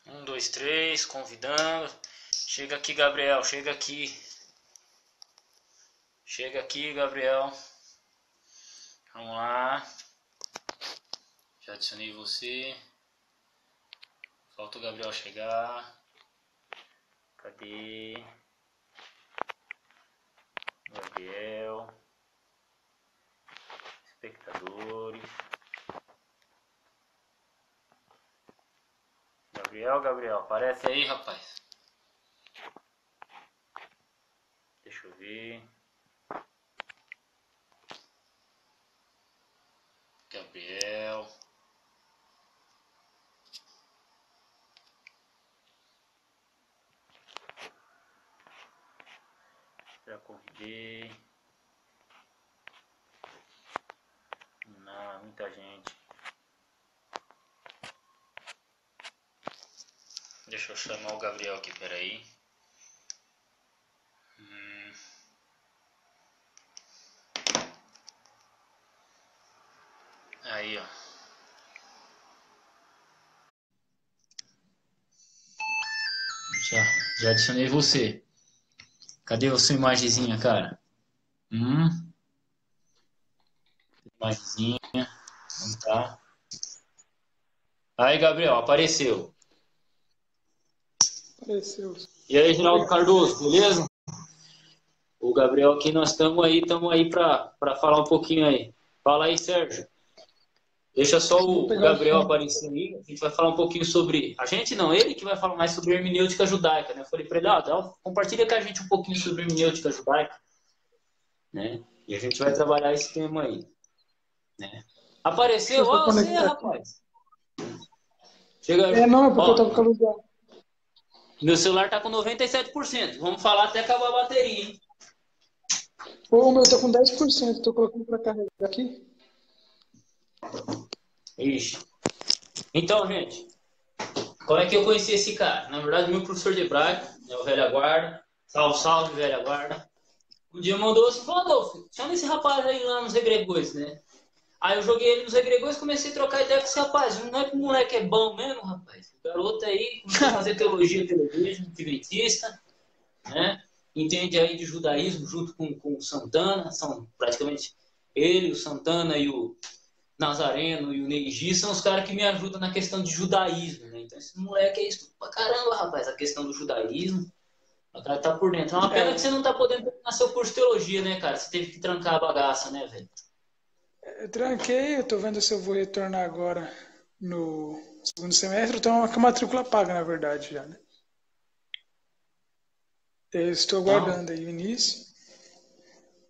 Um, dois, três, convidando. Chega aqui, Gabriel, chega aqui. Chega aqui, Gabriel. Vamos lá. Já adicionei você. Falta o Gabriel chegar. Cadê? Gabriel. Espectadores. Gabriel, aparece aí, rapaz. Deixa eu ver. Gabriel. Já convidei. Não, muita gente. Deixa eu chamar o Gabriel aqui, peraí. Aí, ó. Já adicionei você. Cadê a sua imagenzinha, cara? Imagenzinha. Vamos tá. Aí, Gabriel, apareceu. Apareceu. E aí, Geraldo Cardoso, beleza? O Gabriel aqui, nós estamos aí para falar um pouquinho aí. Fala aí, Sérgio. Deixa só o Gabriel aparecer aí. A gente vai falar um pouquinho sobre... A gente não, ele que vai falar mais sobre hermenêutica judaica, né? Eu falei para ele, compartilha com a gente um pouquinho sobre hermenêutica judaica, né? E a gente vai trabalhar esse tema aí, né? Apareceu? Ó, você, rapaz. Chega aí. Não, é porque eu tava com a luz. Meu celular tá com 97%. Vamos falar até acabar a bateria, hein? Pô, o meu tá com 10%. Tô colocando pra carregar aqui. Ixi. Então, gente, como é que eu conheci esse cara? Na verdade, meu professor de hebraico, né, o velha guarda. Salve, salve, velha guarda. Um dia mandou assim, falou, Adolfo, chama esse rapaz aí lá nos Egregões, né? Aí eu joguei ele nos Egregões e comecei a trocar ideia com esse rapaz. Não é que o moleque é bom mesmo, rapaz. O garoto aí começou a fazer teologia adventista, né? Entende aí de judaísmo junto com o Santana. São praticamente ele, o Santana e o Nazareno e o Neigi são os caras que me ajudam na questão de judaísmo, né? Então esse moleque é isso pra caramba, rapaz, a questão do judaísmo. O cara tá por dentro. É uma pena que você não tá podendo terminar seu curso de teologia, né, cara? Você teve que trancar a bagaça, né, velho? Eu tranquei, eu tô vendo se eu vou retornar agora no segundo semestre. Eu tô com a matrícula paga, na verdade, já, né? Eu estou aguardando aí o início.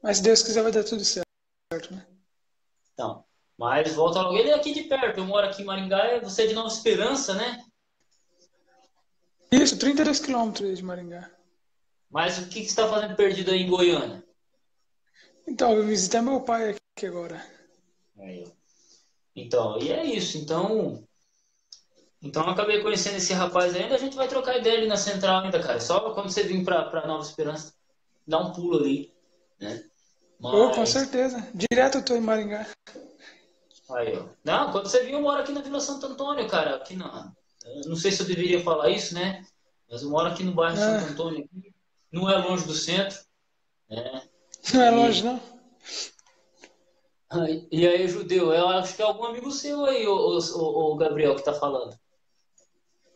Mas se Deus quiser vai dar tudo certo, né? Então, mas volta logo. Ele é aqui de perto, eu moro aqui em Maringá, você é de Nova Esperança, né? Isso, 32 quilômetros de Maringá. Mas o que você está fazendo perdido aí em Goiânia? Então, eu visitei meu pai aqui agora. Aí, ó. Então, e é isso. Então eu acabei conhecendo esse rapaz ainda. A gente vai trocar ideia ali na central ainda, cara. Só quando você vir para Nova Esperança, dá um pulo ali, né? Oh, com Mas, certeza. Direto eu tô em Maringá. aí, ó. Não, quando você vir, eu moro aqui na Vila Santo Antônio, cara. Aqui na... Eu não sei se eu deveria falar isso, né? Mas eu moro aqui no bairro Santo Antônio. Aqui. Não é longe do centro, né? Não é longe, não? E aí, judeu, eu acho que é algum amigo seu aí, o Gabriel, que tá falando.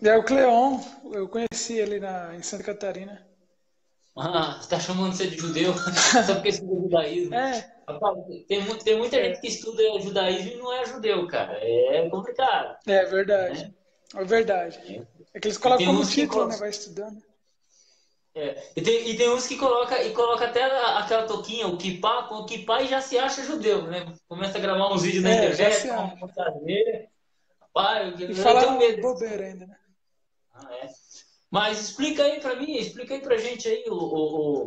É o Cleon, eu conheci ele em Santa Catarina. Ah, você tá chamando você de judeu só porque estuda judaísmo. É, Rapaz, tem muita gente que estuda judaísmo e não é judeu, cara. É complicado, é verdade. né? É verdade. É que eles E colocam tem como uns que título, né? Vai estudando. e tem uns que coloca até aquela touquinha, o kippá, com o kippá e já se acha judeu, né? Começa a gravar uns vídeos na Já internet, se com uma acha. montadeira. Rapaz, E eu tenho fala medo. bobeira ainda, né? Ah, é. Mas explica aí pra mim, explica aí pra gente aí, o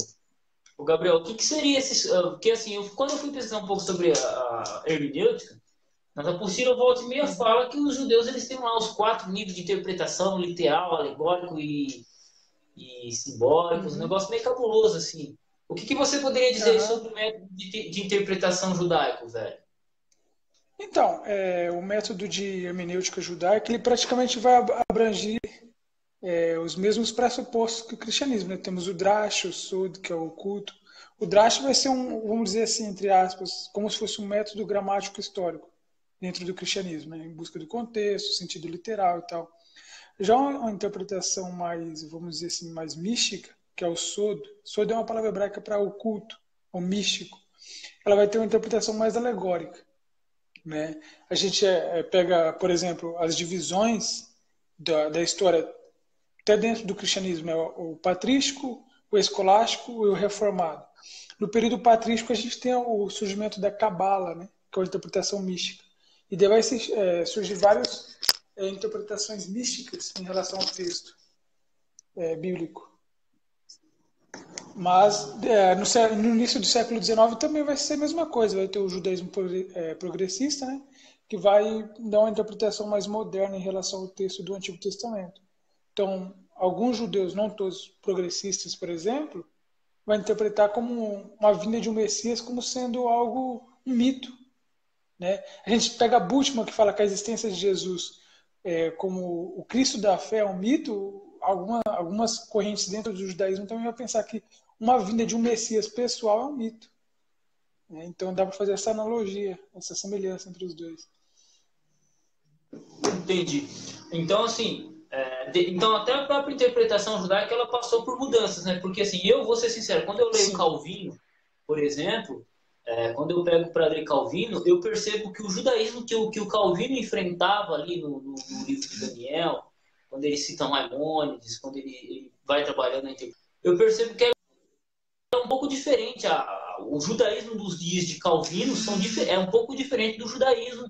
Gabriel, o que, que seria esse. Porque assim, quando eu fui pesquisar um pouco sobre a hermenêutica, mas a Apocila volta e meia fala que os judeus eles têm lá os 4 níveis de interpretação, literal, alegórico e simbólico, um negócio meio cabuloso assim. O que, que você poderia dizer aí sobre o método de interpretação judaico, velho? Então, o método de hermenêutica judaica, ele praticamente vai abranger os mesmos pressupostos que o cristianismo, né? Temos o drash, o sod, que é o culto. O drash vai ser vamos dizer assim, entre aspas, como se fosse um método gramático histórico dentro do cristianismo, né? Em busca do contexto, sentido literal e tal. Já uma interpretação mais, vamos dizer assim, mais mística, que é o sod. Sod é uma palavra hebraica para oculto, ou místico. Ela vai ter uma interpretação mais alegórica, né? A gente pega, por exemplo, as divisões da história até dentro do cristianismo, é o patrístico, o escolástico e o reformado. No período patrístico, a gente tem o surgimento da cabala, né? Que é uma interpretação mística. E daí vai surgir várias interpretações místicas em relação ao texto bíblico. Mas no início do século XIX também vai ser a mesma coisa. Vai ter o judaísmo progressista, né? Que vai dar uma interpretação mais moderna em relação ao texto do Antigo Testamento. Então, alguns judeus, não todos progressistas, por exemplo, vai interpretar como uma vinda de um Messias como sendo algo, um mito. Né? A gente pega Bultmann, que fala que a existência de Jesus como o Cristo da fé é um mito. Algumas correntes dentro do judaísmo também vão pensar que uma vinda de um Messias pessoal é um mito. Né? Então dá para fazer essa analogia, essa semelhança entre os dois. Entendi. Então, assim, então até a própria interpretação judaica ela passou por mudanças, né? Porque, assim, eu vou ser sincero, quando eu leio Sim. Calvino, por exemplo, quando eu pego para ler Calvino, eu percebo que o judaísmo que o Calvino enfrentava ali no livro de Daniel, quando ele cita Maimônides, quando ele vai trabalhando na interpretação, eu percebo que é um pouco diferente. O judaísmo dos dias de Calvino é um pouco diferente do judaísmo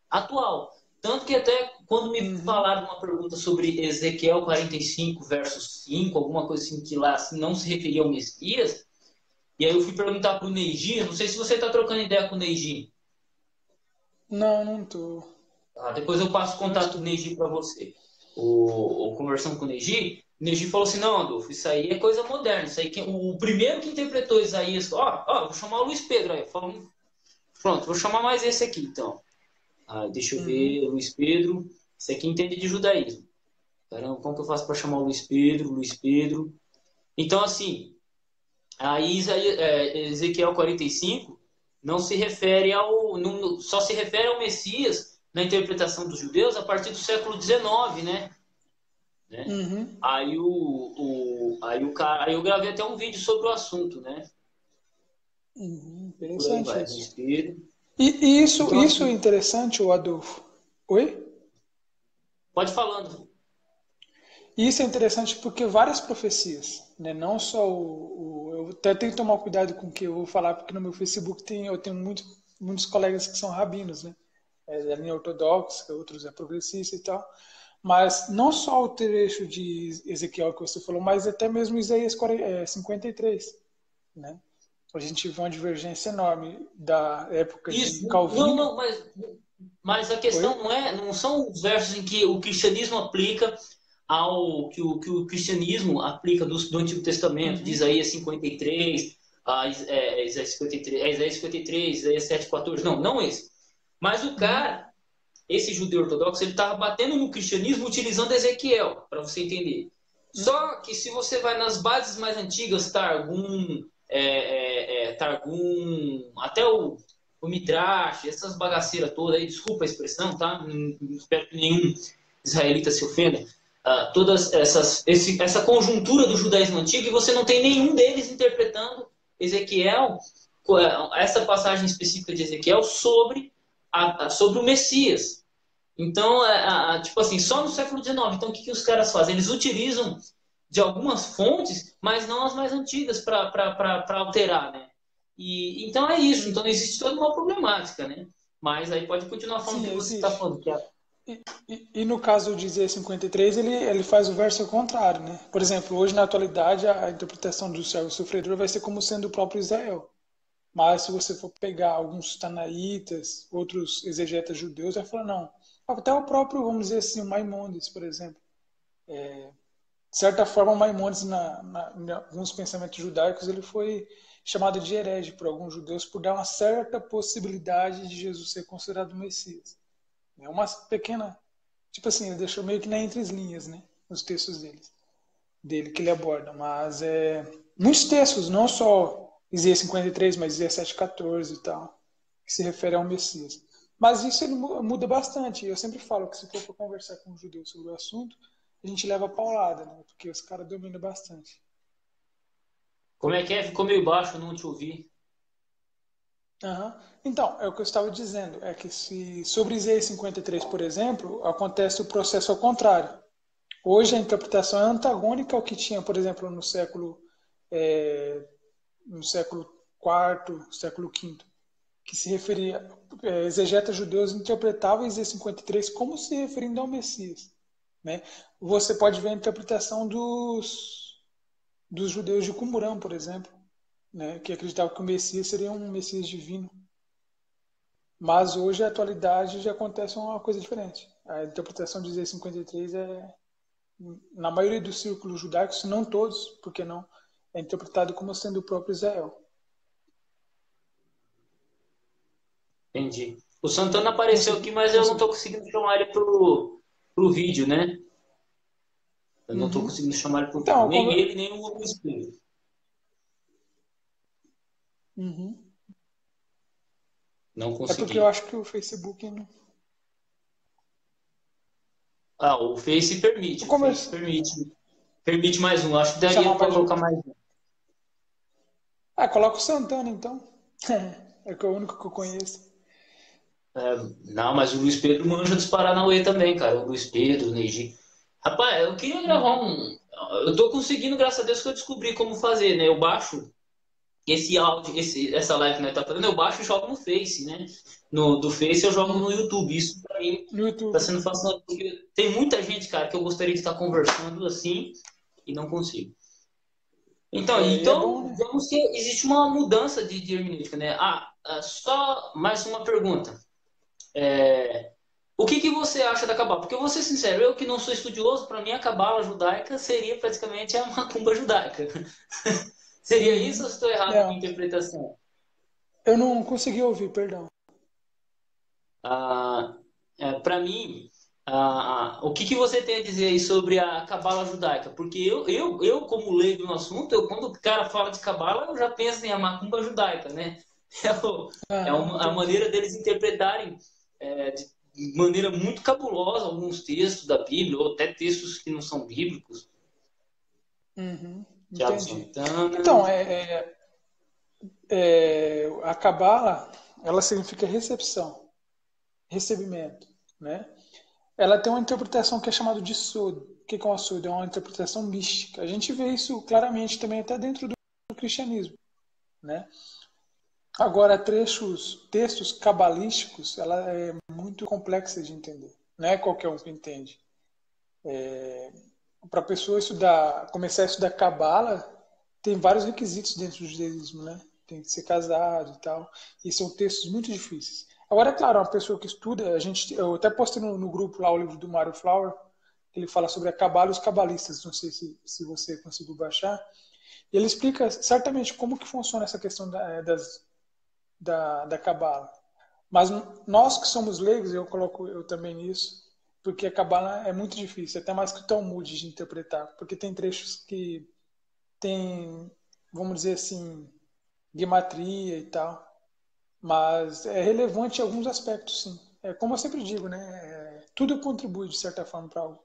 atual. Tanto que até quando me falaram uma pergunta sobre Ezequiel 45, verso 5, alguma coisa assim, que lá não se referia ao Messias, e aí eu fui perguntar para o Neiji, não sei se você está trocando ideia com o Neiji. Não, não tô. Depois eu passo o Não contato do estou. Neiji para você. Conversando com o Neiji falou assim, não, Adolfo, isso aí é coisa moderna. Isso aí o primeiro que interpretou Isaías, vou chamar o Luiz Pedro aí. Falou, pronto, vou chamar mais esse aqui, então. Deixa eu ver, Luiz Pedro. Esse aqui entende de judaísmo. Caramba, como que eu faço para chamar o Luiz Pedro? Luiz Pedro. Então, assim, aí Ezequiel 45 não se refere só se refere ao Messias na interpretação dos judeus a partir do século XIX, né? Aí eu gravei até um vídeo sobre o assunto, né? Por aí Interessante vai, isso. Luiz Pedro. E Então, isso é assim, interessante, o Adolfo. Oi? pode falando. Isso é interessante porque várias profecias, né? Não só eu até tenho que tomar cuidado com o que eu vou falar, porque no meu Facebook eu tenho muitos colegas que são rabinos, né? Da linha ortodoxa, outros é progressista e tal. Mas não só o trecho de Ezequiel que você falou, mas até mesmo Isaías 53, né? A gente vê uma divergência enorme da época de Isso, Calvino. não, mas a questão Oi? não são os versos em que o cristianismo aplica ao que o cristianismo aplica do Antigo Testamento, de Isaías 53, Isaías 53, Isaías 53, Isaías 7:14, não esse. Mas o cara, esse judeu ortodoxo, ele estava batendo no cristianismo utilizando Ezequiel, para você entender. Só que se você vai nas bases mais antigas, Targum, até o Midrash, essas bagaceiras todas aí, desculpa a expressão, tá? Não espero que nenhum israelita se ofenda. Todas essa conjuntura do judaísmo antigo, e você não tem nenhum deles interpretando Ezequiel, essa passagem específica de Ezequiel sobre o Messias. Então, tipo assim, só no século XIX. Então, o que os caras fazem? Eles utilizam de algumas fontes, mas não as mais antigas para alterar, né? Então é isso. Então existe toda uma problemática, né? Mas aí pode continuar falando o Sim, que você está existe. falando, que é. E no caso de Isaías 53, ele faz o verso ao contrário, né? Por exemplo, hoje na atualidade a interpretação do servo sofredor vai ser como sendo o próprio Israel. Mas se você for pegar alguns tanaítas, outros exegetas judeus, vai falar não. Até o próprio, vamos dizer assim, o Maimônides, por exemplo. De certa forma, o Maimônides, em alguns pensamentos judaicos, ele foi chamado de herege por alguns judeus por dar uma certa possibilidade de Jesus ser considerado o Messias. É uma pequena. Tipo assim, ele deixou meio que na entre as linhas, né? os textos dele que ele aborda. Mas muitos textos, não só Isaías 53, mas Isaías 7,14 e tal, que se refere ao Messias. Mas isso ele muda bastante. Eu sempre falo que se for para conversar com um judeu sobre o assunto, a gente leva paulada, né? Porque os caras dominam bastante. Como é que é? Ficou meio baixo, não te ouvi. Uhum. Então, é o que eu estava dizendo, é que se sobre Isaías 53, por exemplo, acontece o processo ao contrário. Hoje a interpretação é antagônica ao que tinha, por exemplo, no século IV, século V, que se referia, exegetas judeus interpretavam Isaías 53 como se referindo ao Messias. Né? Você pode ver a interpretação dos judeus de Qumran, por exemplo, né? Que acreditavam que o Messias seria um Messias divino. Mas hoje, a atualidade, já acontece uma coisa diferente. A interpretação de Isaías 53 na maioria dos círculos judaicos, não todos, porque não, é interpretado como sendo o próprio Israel. Entendi. O Santana apareceu aqui, Consegui, mas eu não estou consegui. conseguindo chamar ele pro vídeo, né? Eu não estou Uhum. conseguindo chamar ele pro vídeo. Então, Nem ele, nem o Espírito. uhum. Não É porque eu consegui. acho que o Facebook não. Ah, o Face permite. Eu O Face converso. permite. Permite mais um. Acho que daria Chamar para mais de colocar um. mais um. Ah, coloca o Santana então. É que é o único que eu conheço. Não, mas o Luiz Pedro manja dos Paranauê também, cara. O Luiz Pedro, o Neji. Rapaz, eu queria gravar Uhum. um. Eu tô conseguindo, graças a Deus, que eu descobri como fazer, né? Eu baixo esse áudio, essa live que nós tá fazendo, eu baixo e jogo no Face, né? Do Face eu jogo no Uhum. YouTube. Isso pra mim No tá YouTube. sendo fascinante, porque tem muita gente, cara, que eu gostaria de estar conversando assim e não consigo. Então, E é bom, então né? vamos que existe uma mudança de hermenêutica, né? Só mais uma pergunta. O que você acha da Cabala? Porque eu vou ser sincero, eu que não sou estudioso, para mim a Cabala judaica seria praticamente a macumba judaica. Seria isso ou Uhum. estou errado na minha Não, interpretação? eu não consegui ouvir, perdão. Ah, para mim, o que você tem a dizer aí sobre a cabala judaica? Porque eu como leigo no assunto, quando o cara fala de cabala, eu já penso em a macumba judaica, né? Aham, A entendi. maneira deles interpretarem de maneira muito cabulosa alguns textos da Bíblia, ou até textos que não são bíblicos. Uhum, Tiago entendi. Santana. Então, a Cabala, ela significa recepção, recebimento, né? Ela tem uma interpretação que é chamada de Sod. O que é uma Sod? É uma interpretação mística. A gente vê isso claramente também até dentro do cristianismo, né? Agora, textos cabalísticos, ela é muito complexa de entender. Não é qualquer um que entende. Para a pessoa estudar, começar a estudar cabala, tem vários requisitos dentro do judaísmo, né? Tem que ser casado e tal. E são textos muito difíceis. Agora, é claro, uma pessoa que estuda, eu até postei no grupo lá o livro do Mario Flower, que ele fala sobre a cabala e os cabalistas. Não sei se você conseguiu baixar. E ele explica certamente como que funciona essa questão da cabala. Mas nós que somos leigos, eu coloco eu também nisso, porque a cabala é muito difícil, até mais que o Talmud de interpretar, porque tem trechos que tem, vamos dizer assim, gematria e tal, mas é relevante em alguns aspectos, sim. É como eu sempre digo, né? Tudo contribui de certa forma para algo.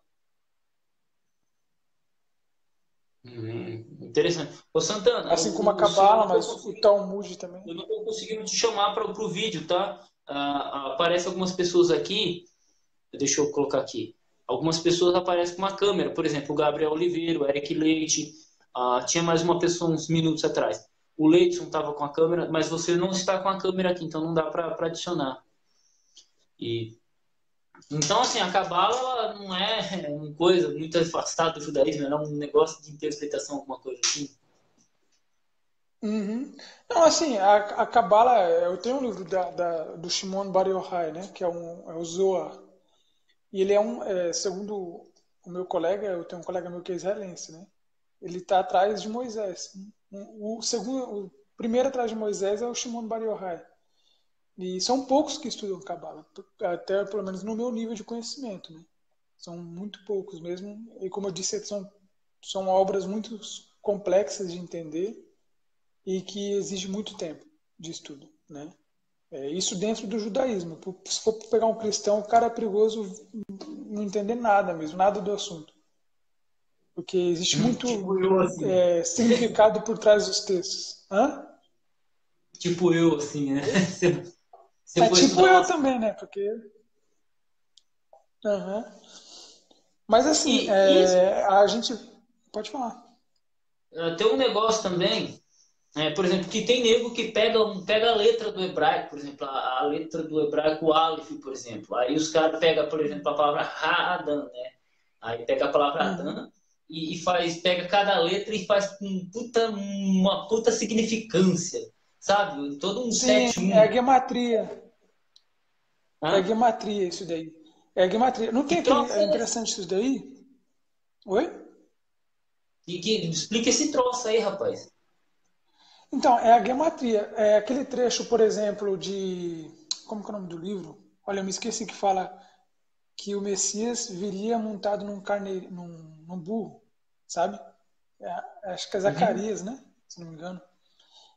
Interessante. Ô Santana, Assim como a eu cabala, não estou mas o conseguindo. Talmud também. Eu não estou conseguindo te chamar para o vídeo, tá? Aparece algumas pessoas aqui. Deixa eu colocar aqui. Algumas pessoas aparecem com uma câmera. Por exemplo, o Gabriel Oliveira, o Eric Leite. Tinha mais uma pessoa uns minutos atrás. O Leidson estava com a câmera, mas você não está com a câmera aqui, então não dá para adicionar. E, então, assim, a Cabala ela não é uma coisa muito afastada do judaísmo, ela é um negócio de interpretação, alguma coisa assim. Uhum. Não, assim, a Kabbalah, eu tenho um livro do Shimon Bar Yochai, né, que é o Zohar. E ele segundo o meu colega, eu tenho um colega meu que é israelense, né? Ele está atrás de Moisés. O primeiro atrás de Moisés é o Shimon Bar Yochai. E são poucos que estudam Kabbalah, até pelo menos no meu nível de conhecimento, né? São muito poucos mesmo. E como eu disse, são obras muito complexas de entender e que exigem muito tempo de estudo, né? Isso dentro do judaísmo. Se for pegar um cristão, o cara é perigoso não entender nada mesmo, nada do assunto. Porque existe muito Tipo eu, assim. significado por trás dos textos. Hã? Tipo eu, assim, né? Você É for tipo estudar eu umas... também, né? Porque. Aham. Mas assim, E isso, a gente. Pode falar. tem um negócio também, por exemplo, que tem nego que pega a letra do hebraico, por exemplo, a letra do hebraico, o Aleph, por exemplo. Aí os caras pegam, por exemplo, a palavra Ha'adan, né? Aí pega a palavra Uhum. Adão pega cada letra e faz uma puta significância, sabe? Todo um Sim, é a 7-1. gematria. É a Hã? gematria isso daí. É a gematria. Não Que tem aquele. troço É é esse? interessante isso daí? Oi? Explica esse troço aí, rapaz. Então, é a gematria. É aquele trecho, por exemplo, de. Como que é o nome do livro? Olha, eu me esqueci que fala que o Messias viria montado num burro, sabe? Acho que é Uhum. Zacarias, né? Se não me engano.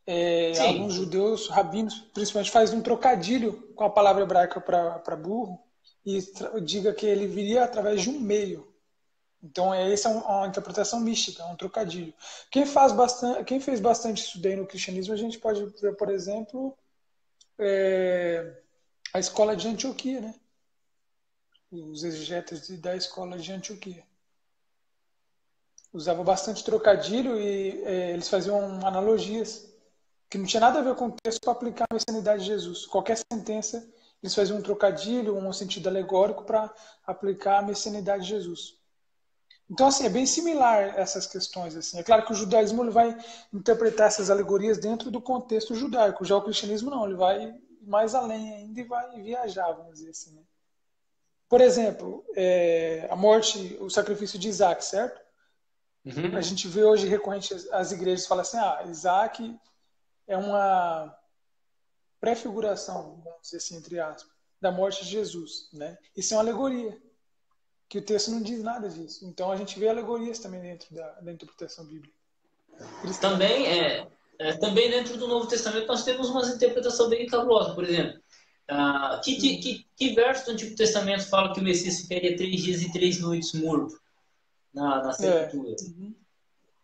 Sim. Alguns judeus, rabinos, principalmente, fazem um trocadilho com a palavra hebraica para burro e diga que ele viria através de um meio. Então, essa é uma interpretação mística, é um trocadilho. Quem fez bastante isso daí no cristianismo, a gente pode ver, por exemplo, a escola de Antioquia, né? Os exegetas da escola de Antioquia. Usava bastante trocadilho e eles faziam analogias que não tinha nada a ver com o texto para aplicar a messianidade de Jesus. Qualquer sentença, eles faziam um trocadilho, um sentido alegórico para aplicar a messianidade de Jesus. Então, assim, é bem similar essas questões. Assim. É claro que o judaísmo ele vai interpretar essas alegorias dentro do contexto judaico. Já o cristianismo não, ele vai mais além ainda e vai viajar, vamos dizer assim. Né? Por exemplo, a morte, o sacrifício de Isaac, certo? A Uhum. gente vê hoje recorrente as igrejas falam assim, Isaac é uma prefiguração, vamos dizer assim, entre aspas, da morte de Jesus. Né? Isso é uma alegoria, que o texto não diz nada disso. Então a gente vê alegorias também dentro da interpretação bíblica cristã. Né? Também, também dentro do Novo Testamento nós temos uma interpretação bem cabulosa. Por exemplo, Uhum. que verso do Antigo Testamento fala que o Messias ficaria 3 dias e 3 noites morto na sepultura? Uhum.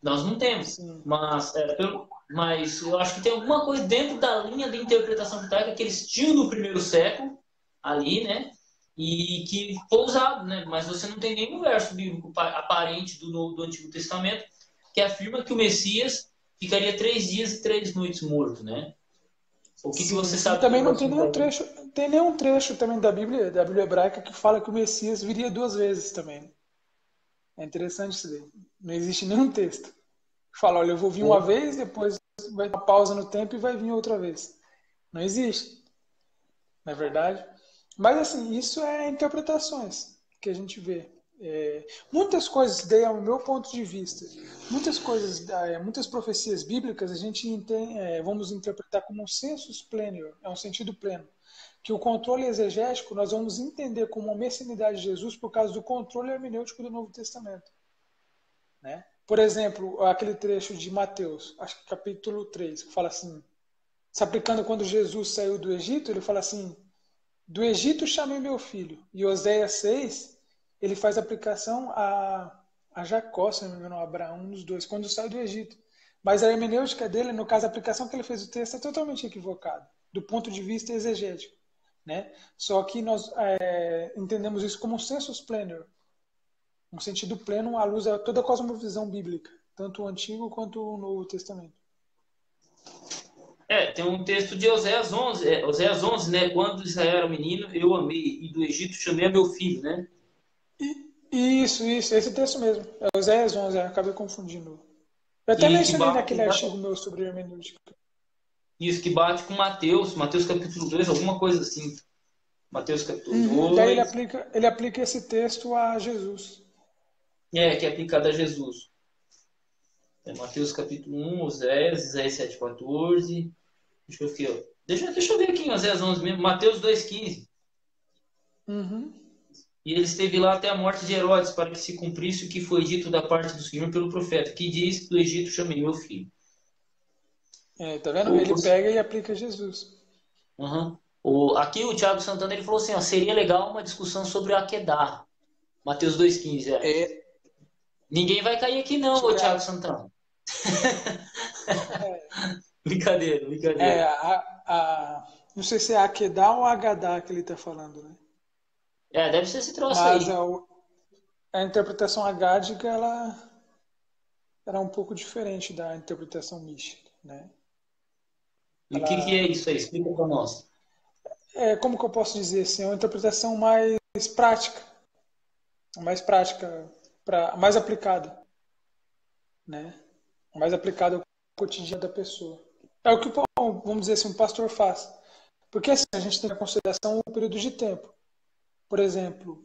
Nós não temos, Sim. mas eu acho que tem alguma coisa dentro da linha de interpretação judaica que eles tinham no primeiro século, ali, né? E que foi usado, né? Mas você não tem nenhum verso bíblico aparente do Antigo Testamento que afirma que o Messias ficaria 3 dias e 3 noites morto, né? O que você Sim. E sabe também sobre o não tem assunto nenhum aí? trecho, tem nenhum trecho também da Bíblia hebraica que fala que o Messias viria duas vezes também. Né? É interessante isso daí. Não existe nenhum texto que fala, olha, eu vou vir uma Pô, vez, depois vai dar uma pausa no tempo e vai vir outra vez. Não existe, não é verdade? Mas assim, isso é interpretações que a gente vê. Muitas coisas, daí ao meu ponto de vista, muitas coisas, muitas profecias bíblicas a gente vamos interpretar como um sensus plenior, é um sentido pleno. Que o controle exegético nós vamos entender como uma messianidade de Jesus por causa do controle hermenêutico do Novo Testamento. Né? Por exemplo, aquele trecho de Mateus, acho que capítulo 3, que fala assim, se aplicando quando Jesus saiu do Egito, ele fala assim, do Egito chamei meu filho. E Oséias 6, ele faz aplicação a Jacó, se não me engano, a Abraão, um dos dois, quando sai do Egito. Mas a hermenêutica dele, no caso, a aplicação que ele fez do texto é totalmente equivocada, do ponto de vista exegético. Né? Só que nós entendemos isso como um sensus plenior, um sentido pleno à luz de toda a cosmovisão bíblica, tanto o Antigo quanto o Novo Testamento. tem um texto de Oséias 11, Oséias 11, né? Quando Israel era menino, eu amei, e do Egito chamei a meu filho, né? Isso, esse texto mesmo. É Oséias 11, acabei confundindo. Eu até Que mencionei bate naquele artigo meu sobre hermenêutica. isso, que bate com Mateus capítulo 2 alguma coisa assim. Mateus capítulo Uhum. Daí 2 ele aplica esse texto a Jesus. que é aplicado a Jesus. Mateus capítulo 1, Oséias, Isaías 7,14. Deixa eu ver, deixa eu ver aqui em Oséias 11 mesmo. Mateus 2,15. Uhum. e ele esteve lá até a morte de Herodes, para que se cumprisse o que foi dito da parte do Senhor pelo profeta, que diz: do Egito chamei meu filho. Tá vendo? O, Ele o, pega e aplica Jesus. uhum. Aqui o Thiago Santana ele falou assim: ó, seria legal uma discussão sobre o Akedar. Mateus 2,15. É, Ninguém vai cair aqui, não, ô sobre Thiago Santana. Brincadeira, é, brincadeira. não sei se é Akedá ou Agadá que ele está falando, né? Deve ser esse troço Mas aí. a interpretação agádica, ela era um pouco diferente da interpretação mística, né? E o que é Ela, isso aí? Explica para nós. como que eu posso dizer assim, é uma interpretação mais prática, mais aplicada, né? Mais aplicada ao cotidiano da pessoa. É o que, vamos dizer assim, um pastor faz. Porque assim, a gente tem em consideração o período de tempo. Por exemplo,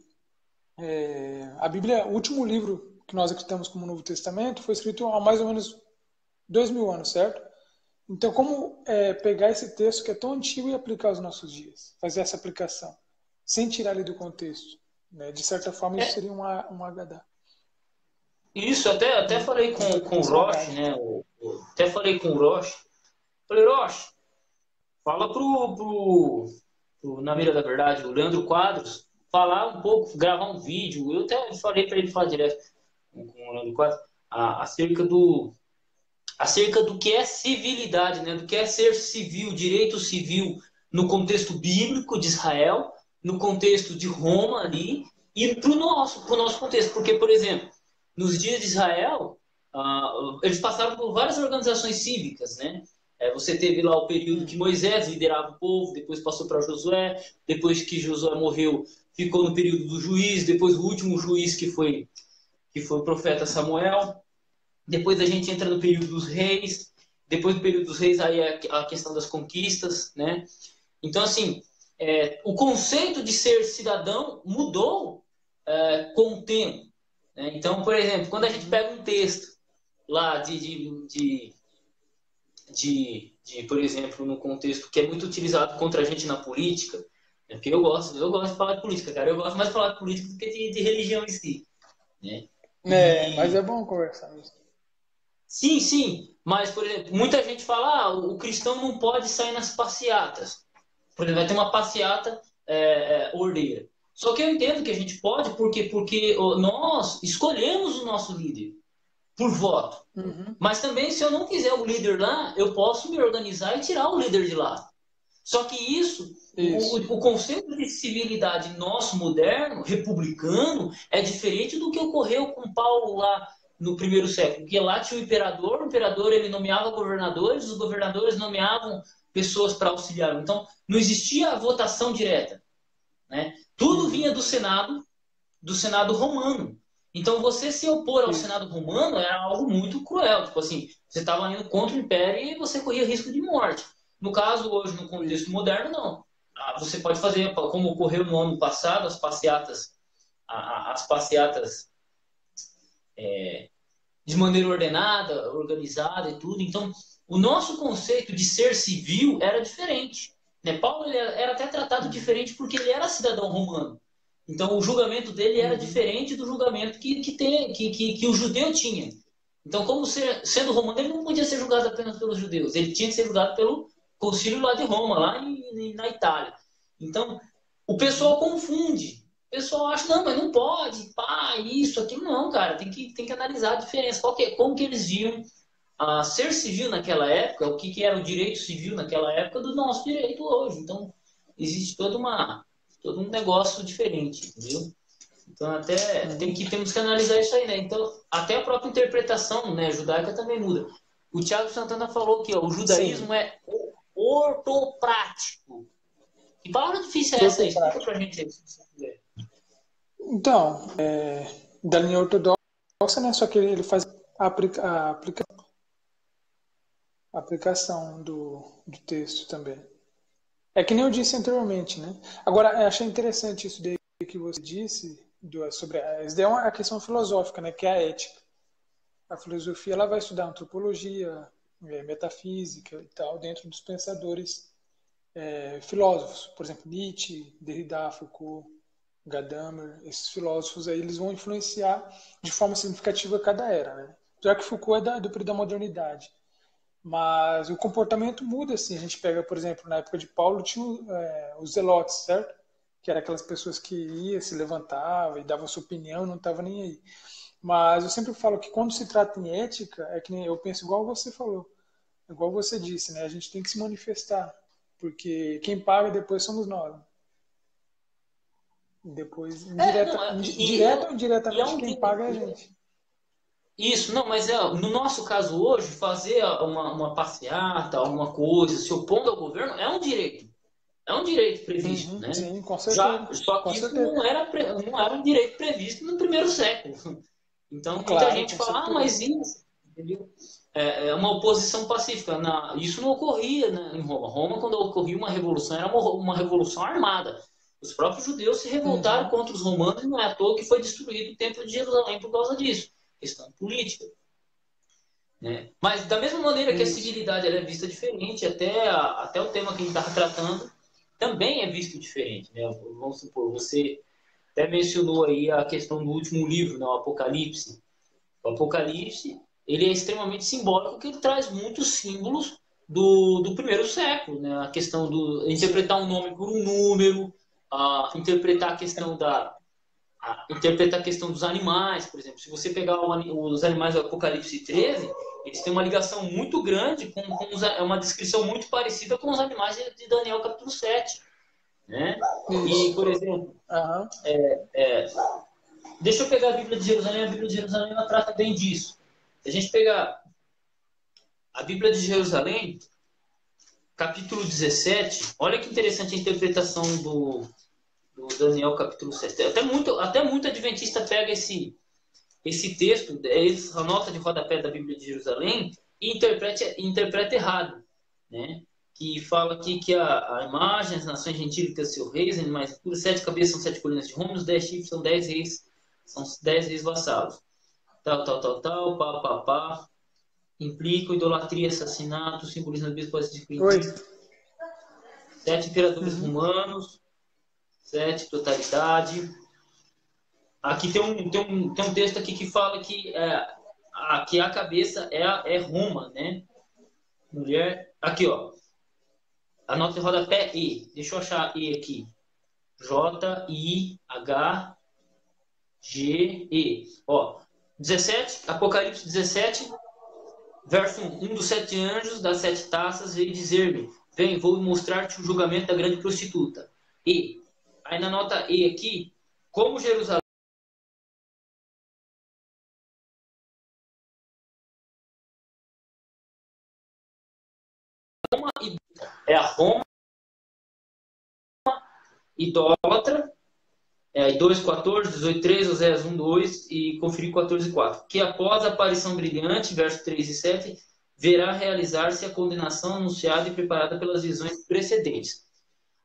a Bíblia, o último livro que nós acreditamos como Novo Testamento, foi escrito há mais ou menos 2000 anos, certo? Então, como pegar esse texto que é tão antigo e aplicar aos nossos dias? Fazer essa aplicação, sem tirar ele do contexto. Né? De certa forma, isso É, seria um H isso, até falei uma com o interpretação Roche, agádica. né? Até falei com o Roche. Falei, Roche, fala na mira da verdade, o Leandro Quadros, falar um pouco, gravar um vídeo. Eu até falei para ele falar direto com o Leandro Quadros, acerca do que é civilidade, né? Do que é ser civil, direito civil no contexto bíblico de Israel, no contexto de Roma ali e pro nosso contexto. Porque, por exemplo, nos dias de Israel, eles passaram por várias organizações cívicas, né? Você teve lá o período que Uhum. Moisés liderava o povo, depois passou para Josué, depois que Josué morreu, ficou no período do juiz, depois o último juiz que foi o profeta Samuel. Depois a gente entra no período dos reis. Depois do período dos reis, aí é a questão das conquistas, né? Então, assim, o conceito de ser cidadão mudou com o tempo. Né? Então, por exemplo, quando a gente Uhum. pega um texto lá por exemplo, no contexto que é muito utilizado contra a gente na política, né? Porque eu gosto de falar de política, cara. Eu gosto mais de falar de política do que de religião em si. Né? Mas é E bom conversar mesmo. sim, sim, mas, por exemplo, muita gente fala, o cristão não pode sair nas passeatas. Por exemplo, vai ter uma passeata ordeira. Só que eu entendo que a gente pode, porque nós escolhemos o nosso líder por voto. Uhum. Mas também, se eu não quiser o líder lá, eu posso me organizar e tirar o líder de lá. Só que isso, o, Isso. o conceito de civilidade nosso moderno, republicano, é diferente do que ocorreu com Paulo lá no primeiro século. Porque lá tinha o imperador ele nomeava governadores, os governadores nomeavam pessoas para auxiliar. Então, não existia a votação direta. Né? Tudo vinha Uhum. do Senado romano. Então, você se opor ao Isso. Senado romano era algo muito cruel. Tipo assim, você estava indo contra o império e você corria risco de morte. No caso, hoje, no contexto Isso. moderno, não. Você pode fazer, como ocorreu no ano passado, as passeatas de maneira ordenada, organizada e tudo. Então, o nosso conceito de ser civil era diferente. Né? Paulo ele era até tratado Uhum. diferente porque ele era cidadão romano. Então, o julgamento dele era Uhum. diferente do julgamento que o judeu tinha. Então, como sendo romano, ele não podia ser julgado apenas pelos judeus, ele tinha que ser julgado pelo concílio lá de Roma, lá na Itália. Então, o Uhum. pessoal confunde. O pessoal acha, não, mas não pode, pá, isso, aquilo, não, cara, tem que analisar a diferença. Como que eles viam ser civil naquela época, o que era o direito civil naquela época do nosso direito hoje. Então, existe todo um negócio diferente, entendeu? Então, até Uhum. temos que analisar isso aí, né? Então, até a própria interpretação, né, judaica também muda. O Tiago Santana falou que ó, o Sim. judaísmo é ortoprático. Que palavra difícil é essa aí? Explica pra Ortoprático. gente aí, se você puder. Então, da linha ortodoxa, né? Só que ele faz a aplicação do texto também. É que nem eu disse anteriormente, né? Agora, eu achei interessante isso daí que você disse sobre isso daí é uma questão filosófica, né? Que é a ética. A filosofia ela vai estudar antropologia, metafísica e tal, dentro dos pensadores filósofos, por exemplo, Nietzsche, Derrida, Foucault. Gadamer, esses filósofos aí, eles vão influenciar de forma significativa cada era, né? Já que Foucault é do período da modernidade. Mas o comportamento muda, assim. A gente pega, por exemplo, na época de Paulo, tinha os zelotes, certo? Que eram aquelas pessoas que iam, se levantavam e davam sua opinião, não estavam nem aí. Mas eu sempre falo que quando se trata em ética, é que nem eu penso igual você falou, igual você disse, né? A gente tem que se manifestar, porque quem paga depois somos nós. Depois, Não, direta ou e é indiretamente, um quem paga é a gente. isso, não, mas no nosso caso hoje, fazer uma passeata, alguma coisa, se opondo ao governo, é um direito previsto, Uhum, né? sim, com Já, certeza. só Com que isso certeza. não era um direito previsto no primeiro século. Então, muita Claro, gente com fala, certeza. mas isso, entendeu? É uma oposição pacífica. Isso não ocorria, né, em Roma. Roma, quando ocorria uma revolução, era uma revolução armada. Os próprios judeus se revoltaram Uhum, contra os romanos e não é à toa que foi destruído o Templo de Jerusalém por causa disso. Questão política. Né? Mas da mesma maneira que a isso. civilidade ela é vista diferente, até o tema que a gente estava tratando também é visto diferente. Né? Vamos supor, você até mencionou aí a questão do último livro, né, o Apocalipse. O Apocalipse ele é extremamente simbólico, porque ele traz muitos símbolos do primeiro século. Né? A questão do Sim. interpretar um nome por um número, interpretar a questão interpretar a questão dos animais, por exemplo. Se você pegar os animais do Apocalipse 13, eles têm uma ligação muito grande é uma descrição muito parecida com os animais de Daniel capítulo 7. Né? E, Isso. por exemplo, Aham. é, deixa eu pegar a Bíblia de Jerusalém ela trata bem disso. Se a gente pegar a Bíblia de Jerusalém, capítulo 17, olha que interessante a interpretação do Daniel capítulo 7. Até muito adventista pega esse texto, a nota de rodapé da Bíblia de Jerusalém, e interpreta errado, né? Que fala aqui que a imagem, as nações gentílicas, seu reis, animais puros, 7 cabeças são 7 colunas de Roma, os 10 chifres são 10 reis, são 10 reis vassalos. Tal, pá, pá, pá. Implica idolatria, assassinato, simbolismo das bispas de Oi. 7 imperadores Uhum. romanos, 7 totalidade. Aqui tem um texto aqui que fala que a cabeça é Roma, né? Mulher. Aqui, ó. A nota de rodapé E. Deixa eu achar E aqui. Jihge. Ó. 17, Apocalipse 17, verso 1. Um dos 7 anjos das 7 taças veio dizer-me: Vem, vou mostrar-te o julgamento da grande prostituta. E. Aí na nota E aqui, como Jerusalém é a Roma idólatra, 2, 14, 18, 13, Oséias 1, 2 e conferir 14 4. Que após a aparição brilhante, verso 3 e 7, verá realizar-se a condenação anunciada e preparada pelas visões precedentes.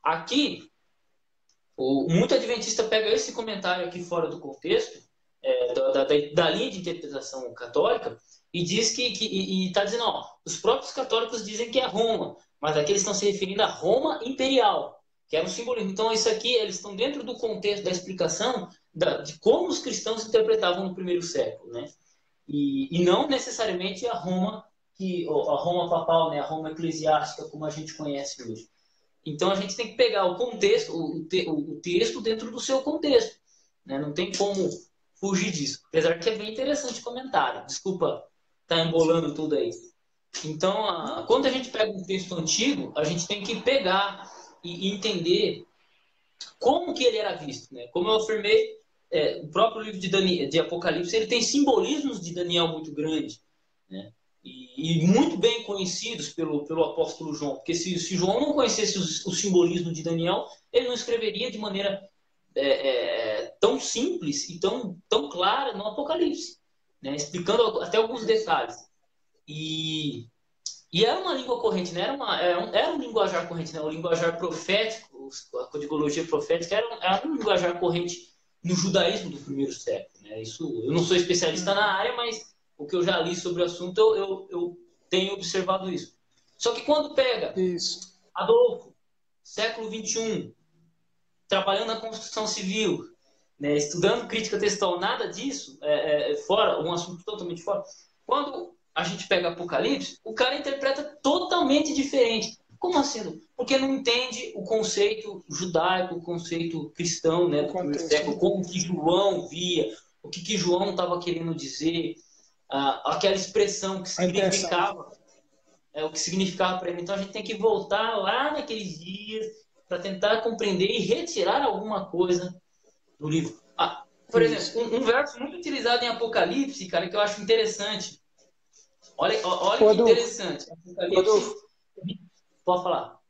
Aqui, muito adventista pega esse comentário aqui fora do contexto, da linha de interpretação católica, e diz que está dizendo, ó, os próprios católicos dizem que é Roma, mas aqui eles estão se referindo a Roma imperial, que era um simbolismo. Então, isso aqui, eles estão dentro do contexto da explicação de como os cristãos interpretavam no primeiro século, né? E não necessariamente a Roma papal, né? A Roma eclesiástica, como a gente conhece hoje. Então, a gente tem que pegar o contexto, o texto dentro do seu contexto, né? Não tem como fugir disso. Apesar que é bem interessante o comentário. Desculpa estar embolando tudo aí. Então, Não, quando a gente pega um texto antigo, a gente tem que pegar e entender como que ele era visto. Né? Como eu afirmei, o próprio livro de Apocalipse ele tem simbolismos de Daniel muito grandes. Né? E muito bem conhecidos pelo apóstolo João. Porque se João não conhecesse o simbolismo de Daniel, ele não escreveria de maneira tão simples e tão clara no Apocalipse, né? Explicando até alguns detalhes. E era uma língua corrente, né? Era um linguajar corrente, né? O linguajar profético, a codiologia profética, era um linguajar corrente no judaísmo do primeiro século. Né? Isso, eu não sou especialista na área, mas o que eu já li sobre o assunto, eu tenho observado isso. Só que quando pega isso. Adolfo, século XXI, trabalhando na construção civil, né, estudando crítica textual, nada disso, fora, um assunto totalmente fora. Quando a gente pega Apocalipse, o cara interpreta totalmente diferente. Como assim? Porque não entende o conceito judaico, o conceito cristão, né, do primeiro século, como que João via, o que João estava querendo dizer, aquela expressão que significava, o que significava para ele. Então a gente tem que voltar lá naqueles dias para tentar compreender e retirar alguma coisa do livro. Por exemplo, um verso muito utilizado em Apocalipse, cara, que eu acho interessante. Olha que interessante. Apocalipse. Pode falar.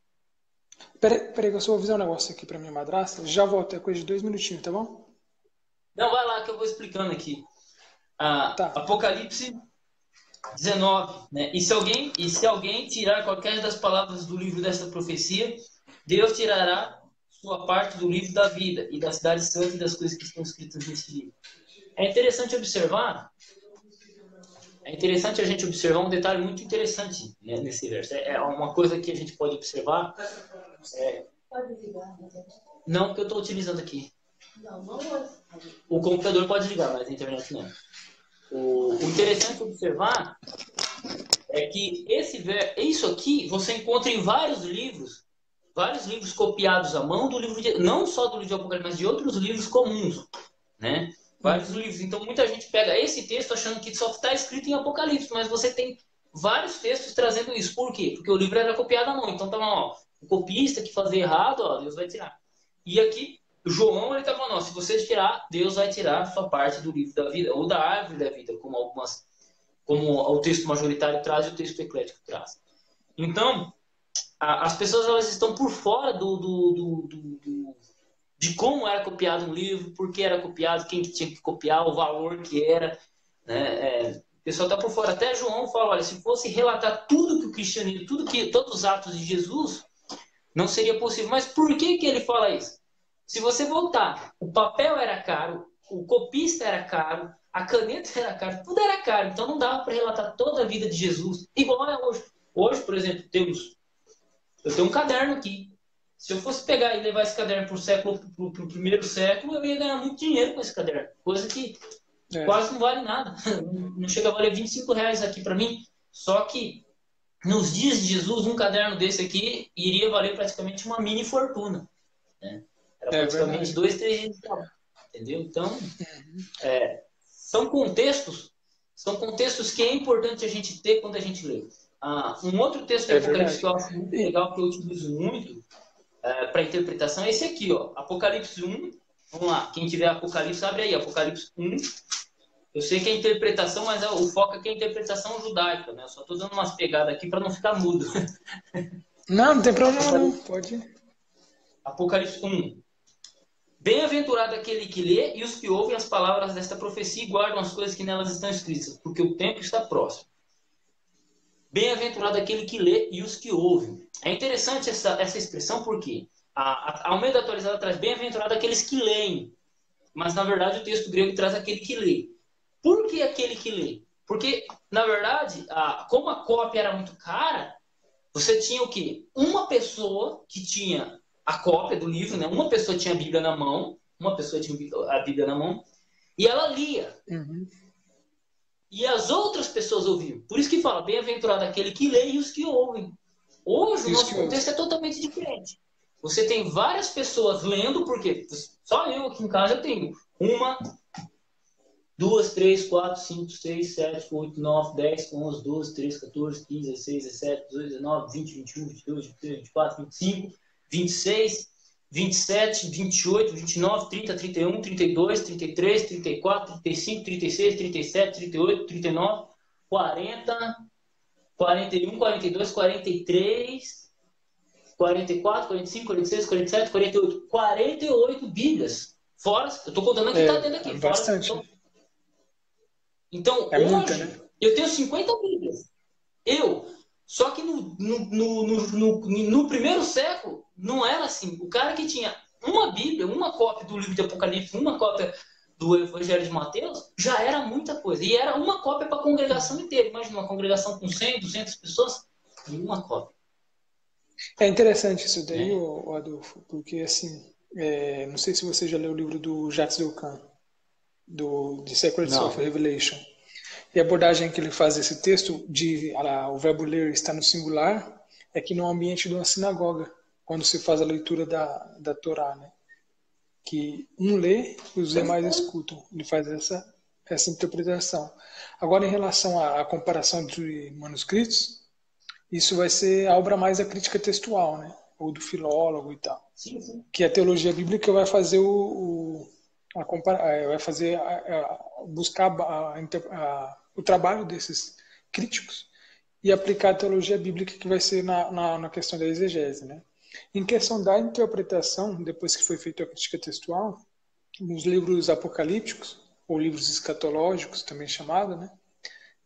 Peraí, que eu só vou avisar um negócio aqui pra minha madrasta. Já volto, é coisa de 2 minutinhos, tá bom? Não, vai lá que eu vou explicando aqui. Tá. Apocalipse 19, né? E se alguém tirar qualquer das palavras do livro desta profecia, Deus tirará sua parte do livro da vida e da cidade santa e das coisas que estão escritas nesse livro. É interessante observar. É interessante a gente observar um detalhe muito interessante, né, nesse verso. É uma coisa que a gente pode observar. Não que eu estou utilizando aqui. O computador pode ligar, mas a internet não. O interessante observar é que isso aqui você encontra em vários livros copiados à mão do livro não só do livro de Apocalipse, mas de outros livros comuns, né? Vários livros. Então muita gente pega esse texto achando que só está escrito em Apocalipse, mas você tem vários textos trazendo isso. Por quê? Porque o livro era copiado à mão. Então tá lá, o copista que fazia errado, Deus vai tirar. E aqui João ele tá falando, se você tirar, Deus vai tirar sua parte do livro da vida ou da árvore da vida, como o texto majoritário traz e o texto eclético traz. Então as pessoas elas estão por fora de como era copiado um livro, por que era copiado, quem que tinha que copiar, o valor que era, né? O pessoal está por fora. Até João fala, olha, se fosse relatar tudo que o cristianismo, todos os atos de Jesus, não seria possível. Mas por que ele fala isso? Se você voltar, o papel era caro, o copista era caro, a caneta era cara, tudo era caro. Então não dava para relatar toda a vida de Jesus, igual é hoje. Hoje, por exemplo, eu tenho um caderno aqui. Se eu fosse pegar e levar esse caderno pro primeiro século, eu ia ganhar muito dinheiro com esse caderno. Coisa que quase não vale nada. Não chega a valer R$25 aqui para mim. Só que nos dias de Jesus, um caderno desse aqui iria valer praticamente uma mini fortuna. Né? Era praticamente 2, 3 dias de trabalho. Entendeu? Então, são contextos que é importante a gente ter quando a gente lê. Um outro texto de Apocalipse que eu acho muito legal, que eu utilizo muito para interpretação, é esse aqui, ó, Apocalipse 1. Vamos lá, quem tiver Apocalipse, abre aí, Apocalipse 1. Eu sei que é interpretação, mas o foco aqui é a interpretação judaica, né? Eu só estou dando umas pegadas aqui para não ficar mudo. Não tem problema não, pode. Apocalipse 1. Bem-aventurado aquele que lê e os que ouvem as palavras desta profecia e guardam as coisas que nelas estão escritas, porque o tempo está próximo. Bem-aventurado aquele que lê e os que ouvem. É interessante essa expressão porque a Almeida Atualizada traz bem-aventurado aqueles que leem, mas na verdade o texto grego traz aquele que lê. Por que aquele que lê? Porque, na verdade, como a cópia era muito cara, você tinha o quê? Uma pessoa que tinha a cópia do livro, né? Uma pessoa tinha a Bíblia na mão, e ela lia. Uhum. E as outras pessoas ouviam. Por isso que fala, bem-aventurado aquele que lê e os que ouvem. Hoje o nosso contexto é totalmente diferente. Você tem várias pessoas lendo, porque só eu aqui em casa eu tenho 1, 2, 3, 4, 5, 6, 7, 8, 9, 10, 11, 12, 13, 14, 15, 16, 17, 18, 19, 20, 21, 22, 23, 24, 25, 26, 27, 28, 29, 30, 31, 32, 33, 34, 35, 36, 37, 38, 39, 40, 41, 42, 43, 44, 45, 46, 47, 48. 48 Bíblias. Fora, eu estou contando aqui, está dentro aqui. Bastante. Então, hoje, muita, né? Eu tenho 50 Bíblias. Só que no primeiro século, não era assim. O cara que tinha uma Bíblia, uma cópia do livro de Apocalipse, uma cópia do Evangelho de Mateus, já era muita coisa. E era uma cópia para a congregação inteira. Imagina uma congregação com 100, 200 pessoas e uma cópia. É interessante isso daí, Adolfo, porque assim, Não sei se você já leu o livro do Jacques Docan, de Sacred Software Não. Revelation. E a abordagem que ele faz desse texto, o verbo ler está no singular, é que no ambiente de uma sinagoga, quando se faz a leitura da Torá, né? Que um lê e os demais escutam. Ele faz essa interpretação. Agora, em relação à comparação de manuscritos, isso vai ser a obra mais da crítica textual, né? Ou do filólogo e tal. Sim, sim. Que a teologia bíblica vai fazer vai fazer buscar o trabalho desses críticos e aplicar a teologia bíblica, que vai ser na questão da exegese, né? Em questão da interpretação, depois que foi feita a crítica textual, nos livros apocalípticos, ou livros escatológicos, também chamado, né?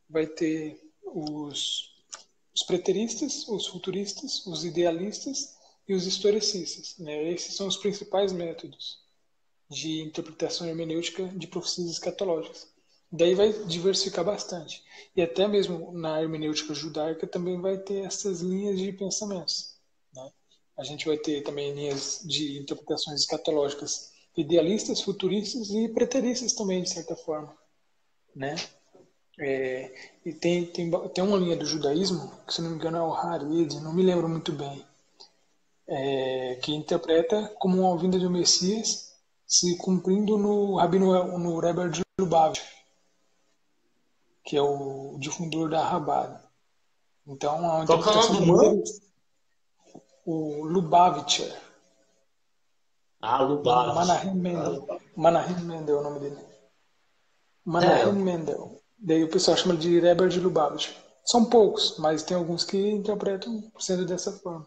Vai ter os preteristas, os futuristas, os idealistas e os historicistas, né? Esses são os principais métodos de interpretação hermenêutica de profecias escatológicas. Daí vai diversificar bastante. E até mesmo na hermenêutica judaica também vai ter essas linhas de pensamentos, né? A gente vai ter também linhas de interpretações escatológicas idealistas, futuristas e preteristas também, de certa forma, né? E tem uma linha do judaísmo, que se não me engano é o Hared, não me lembro muito bem, que interpreta como uma vinda do Messias se cumprindo no Rebbe de Lubavitch, que é o difundor da Rabada. Então, é uma Qual que é o nome interpretação do bem mano? interessante. O Lubavitcher, Ah, Lubavitch. Manahem Ah, Mendel. Lubavitch. Manahem Mendel é o nome dele. É, Manahem Mendel. Daí o pessoal chama de Rebbe de Lubavitch. São poucos, mas tem alguns que interpretam sendo dessa forma.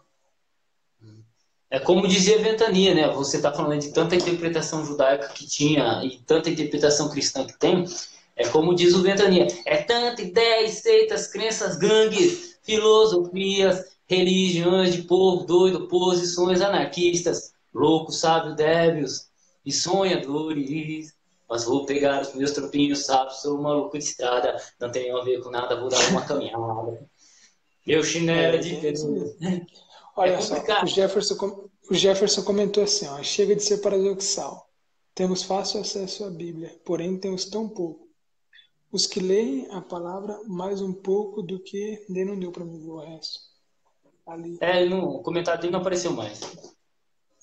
é como dizia Ventania, né? Você está falando de tanta interpretação judaica que tinha e tanta interpretação cristã que tem. É como diz o Ventania, é tanta ideia, seitas, crenças, gangues, filosofias, religiões de povo doido, posições anarquistas, loucos, sábios, débios e sonhadores. Mas vou pegar os meus tropinhos, sabe? Sou um maluco de estrada, não tenho a ver com nada, vou dar uma caminhada. Meu chinelo é de Bem isso peru. mesmo. É Olha só, complicado. O Jefferson comentou assim, ó, chega de ser paradoxal. Temos fácil acesso à Bíblia, porém temos tão pouco. Os que leem a palavra mais um pouco do que... Nem não deu para mim ver o resto. Ali. É, no comentário dele não apareceu mais.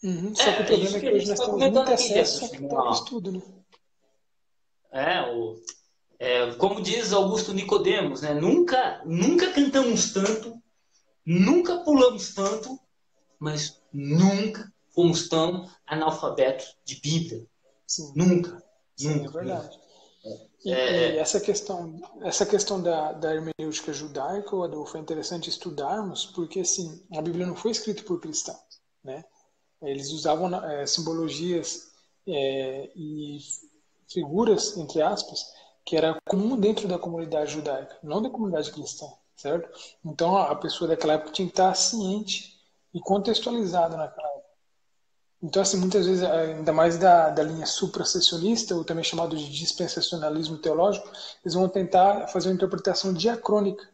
Uhum. Só que o É problema isso é que a que hoje gente nós está temos comentando muito aqui, acesso, só Jefferson. que pouco estudo, né? É, como diz Augusto Nicodemos, né? Nunca cantamos tanto, nunca pulamos tanto, mas nunca fomos tão analfabetos de Bíblia. Sim, Nunca, sim, é nunca, nunca. verdade. E É, essa questão da hermenêutica judaica, Adolfo, é interessante estudarmos, porque assim, a Bíblia não foi escrita por cristãos, né? Eles usavam simbologias e figuras, entre aspas, que era comum dentro da comunidade judaica, não da comunidade cristã, certo? Então a pessoa daquela época tinha que estar ciente e contextualizada naquela época. Então, assim, muitas vezes, ainda mais da linha supracessionista, ou também chamado de dispensacionalismo teológico, eles vão tentar fazer uma interpretação diacrônica,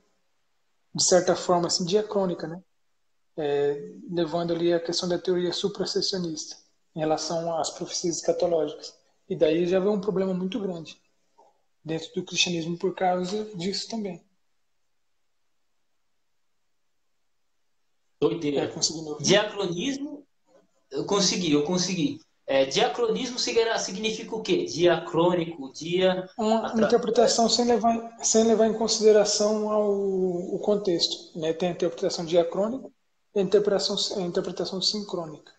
de certa forma, assim, diacrônica, né? Levando ali a questão da teoria supracessionista em relação às profecias escatológicas. E daí já vem um problema muito grande dentro do cristianismo por causa disso também. doideira. Conseguindo ouvir? Diacronismo, eu consegui. Diacronismo significa o quê? Diacrônico, dia... Uma Atra... interpretação sem levar em consideração o contexto, né? Tem a interpretação diacrônica e a interpretação sincrônica.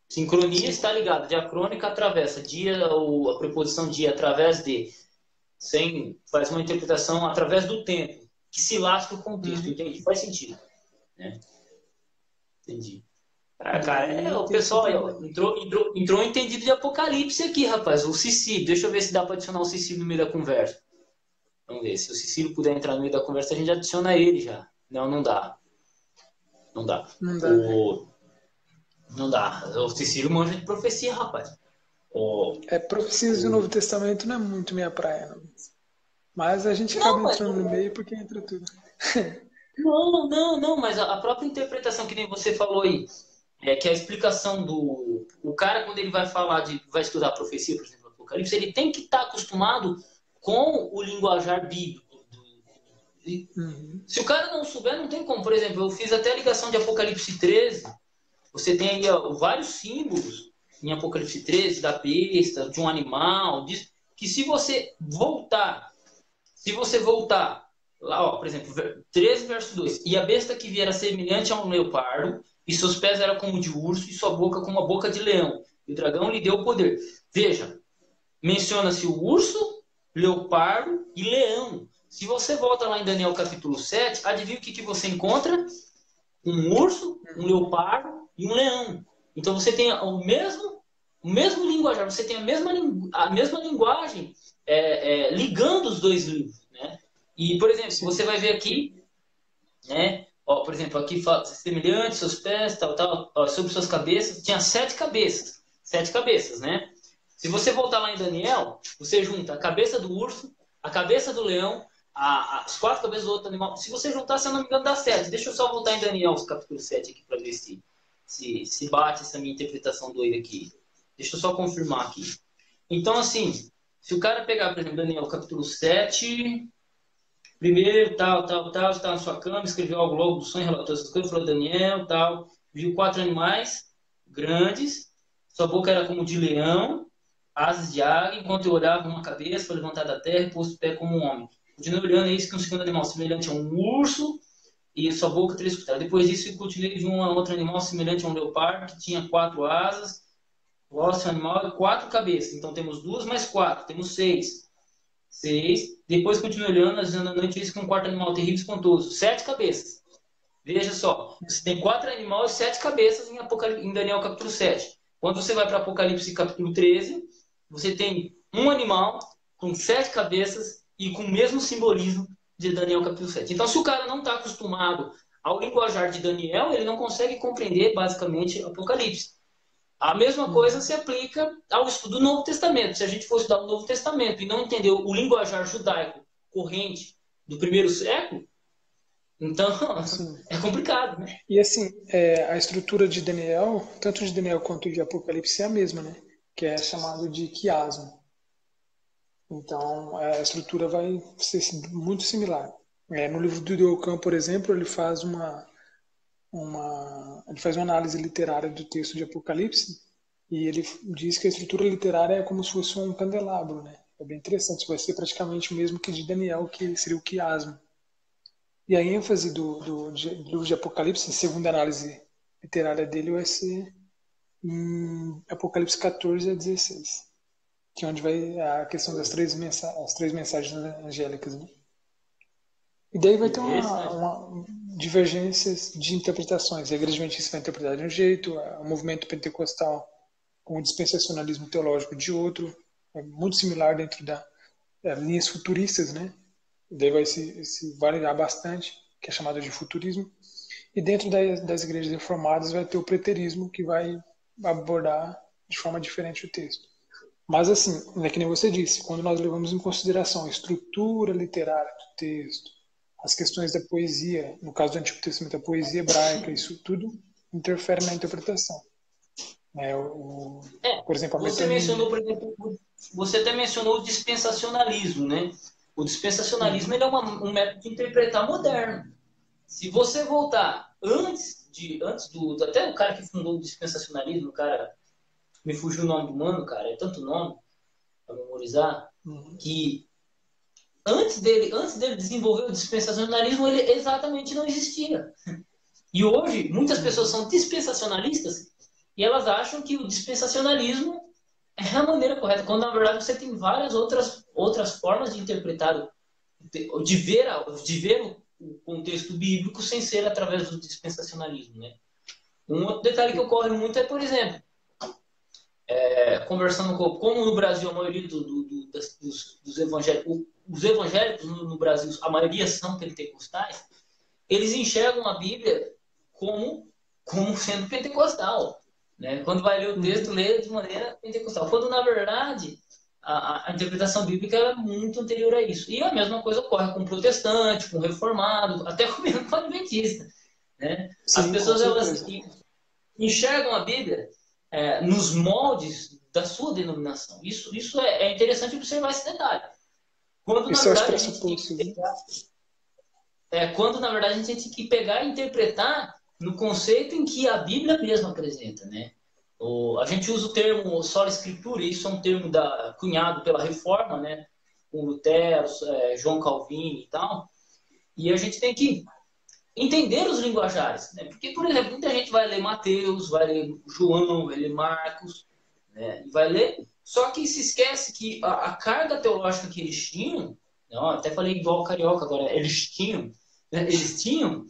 Sincronia Sim. está ligado. Diacrônica atravessa. Dia, ou a preposição dia através de. Faz uma interpretação através do tempo, que se lasca o contexto. Uhum. Entendi. Faz sentido. Né? Entendi. Ah, cara, Daí o tem esse pessoal aí, ó, problema. entrou entendido de Apocalipse aqui, rapaz. O Cecílio. Deixa eu ver se dá para adicionar o Cecílio no meio da conversa. Vamos ver. Se o Cecílio puder entrar no meio da conversa, a gente adiciona ele já. Não, não dá. Não dá. Não dá, né? O... Não dá. O Cecílio manja de profecia, rapaz. O... Profecias do Novo o... Testamento não é muito minha praia, não. Mas a gente acaba Não, mas entrando no meio porque entra tudo. não, não, não, mas a própria interpretação que nem você falou aí, é que a explicação do... O cara, quando ele vai falar vai estudar a profecia, por exemplo, Apocalipse, ele tem que estar acostumado com o linguajar bíblico. Se o cara não souber, não tem como. Por exemplo, eu fiz até a ligação de Apocalipse 13. Você tem aí vários símbolos em Apocalipse 13, da besta, de um animal, que se você voltar lá, ó, por exemplo, 13 verso 2, e a besta que viera semelhante a um leopardo, e seus pés eram como de urso, e sua boca como a boca de leão, e o dragão lhe deu poder. Veja, menciona-se o urso, leopardo e leão. Se você volta lá em Daniel capítulo 7, adivinha o que você encontra? Um urso, um leopardo e um leão. Então você tem o mesmo linguajar, você tem a mesma linguagem ligando os dois livros, né? E, por exemplo, você vai ver aqui, né? Ó, por exemplo, aqui fala semelhante, seus pés, tal, ó, sobre suas cabeças, tinha 7 cabeças. 7 cabeças, né? Se você voltar lá em Daniel, você junta a cabeça do urso, a cabeça do leão, as 4 cabeças do outro animal. Se você juntar, se eu não me engano, dá 7. Deixa eu só voltar em Daniel, capítulo 7 aqui, para ver se bate essa minha interpretação doida aqui. Deixa eu só confirmar aqui. Então, assim, se o cara pegar, por exemplo, Daniel, capítulo 7, primeiro, tal, está na sua cama, escreveu algo logo do sonho, relatou essas coisas, falou Daniel, tal, viu 4 animais grandes, sua boca era como de leão, asas de águia, enquanto eu olhava, uma cabeça foi levantada da terra e posto o pé como um homem. Continuei olhando, eis que um segundo animal semelhante a um urso, e sua boca 3 costelas. Depois disso, continuei de um outro animal semelhante a um leopardo, que tinha 4 asas, o osso animal e 4 cabeças. Então temos 2 mais 4, temos 6. 6. Depois continuei olhando, às vezes na noite, eis que um quarto animal terrível e espantoso. 7 cabeças. Veja só, você tem 4 animais e 7 cabeças em Daniel capítulo 7. Quando você vai para Apocalipse capítulo 13, você tem um animal com 7 cabeças e com o mesmo simbolismo de Daniel capítulo 7. Então, se o cara não está acostumado ao linguajar de Daniel, ele não consegue compreender basicamente Apocalipse. A mesma coisa se aplica ao estudo do Novo Testamento. Se a gente for estudar o Novo Testamento e não entender o linguajar judaico corrente do primeiro século, então é complicado, né? E assim, a estrutura de Daniel, tanto de Daniel quanto de Apocalipse é a mesma, né? Que é chamado de quiasma. Então, a estrutura vai ser muito similar. No livro do Diocan, por exemplo, ele faz uma análise literária do texto de Apocalipse e ele diz que a estrutura literária é como se fosse um candelabro, né? É bem interessante, vai ser praticamente o mesmo que de Daniel, que seria o quiasma. E a ênfase do livro de Apocalipse, segundo a análise literária dele, vai ser em Apocalipse 14 a 16, que é onde vai a questão das as 3 mensagens angélicas, né? E daí vai ter uma divergências de interpretações. A Igreja Adventista vai interpretar de um jeito, o movimento pentecostal com o dispensacionalismo teológico de outro, é muito similar dentro da linhas futuristas, né? E daí vai se variar bastante, que é chamado de futurismo. E dentro das igrejas reformadas vai ter o preterismo, que vai abordar de forma diferente o texto. Mas assim, é que nem você disse, quando nós levamos em consideração a estrutura literária do texto, as questões da poesia, no caso do Antigo Testamento, a poesia hebraica, isso tudo interfere na interpretação. Por exemplo, você mencionou, por exemplo, você até mencionou o dispensacionalismo, né? O dispensacionalismo ele é um método de interpretar moderno. Se você voltar até o cara que fundou o dispensacionalismo, o cara, me fugiu o nome do mano, cara, é tanto nome para memorizar, que antes dele desenvolver o dispensacionalismo, ele exatamente não existia. E hoje, muitas pessoas são dispensacionalistas e elas acham que o dispensacionalismo é a maneira correta, quando na verdade você tem várias outras formas de interpretar, de ver o contexto bíblico sem ser através do dispensacionalismo, né? Um outro detalhe que ocorre muito é, por exemplo, conversando como no Brasil a maioria dos evangélicos, os evangélicos no Brasil, a maioria são pentecostais, eles enxergam a Bíblia como sendo pentecostal, né? Quando vai ler o texto, lê de maneira pentecostal, quando na verdade a interpretação bíblica é muito anterior a isso. E a mesma coisa ocorre com o protestante, com o reformado, até com o adventista, né? Sim, as pessoas elas enxergam a Bíblia nos moldes da sua denominação. Isso é interessante observar esse detalhe. Quando, na Esse é os verdade, a gente tem que pressupostos, né? pegar, quando, na verdade, a gente tem que pegar e interpretar no conceito em que a Bíblia mesma apresenta, né? A gente usa o termo sola escritura, e isso é um termo cunhado pela Reforma, né? Com Lutero, João Calvino e tal. E a gente tem que entender os linguajares, né? Porque, por exemplo, muita gente vai ler Mateus, vai ler João, vai ler Marcos, né? E vai ler, só que se esquece que a carga teológica que eles tinham, não, até falei igual carioca agora, eles tinham Uhum.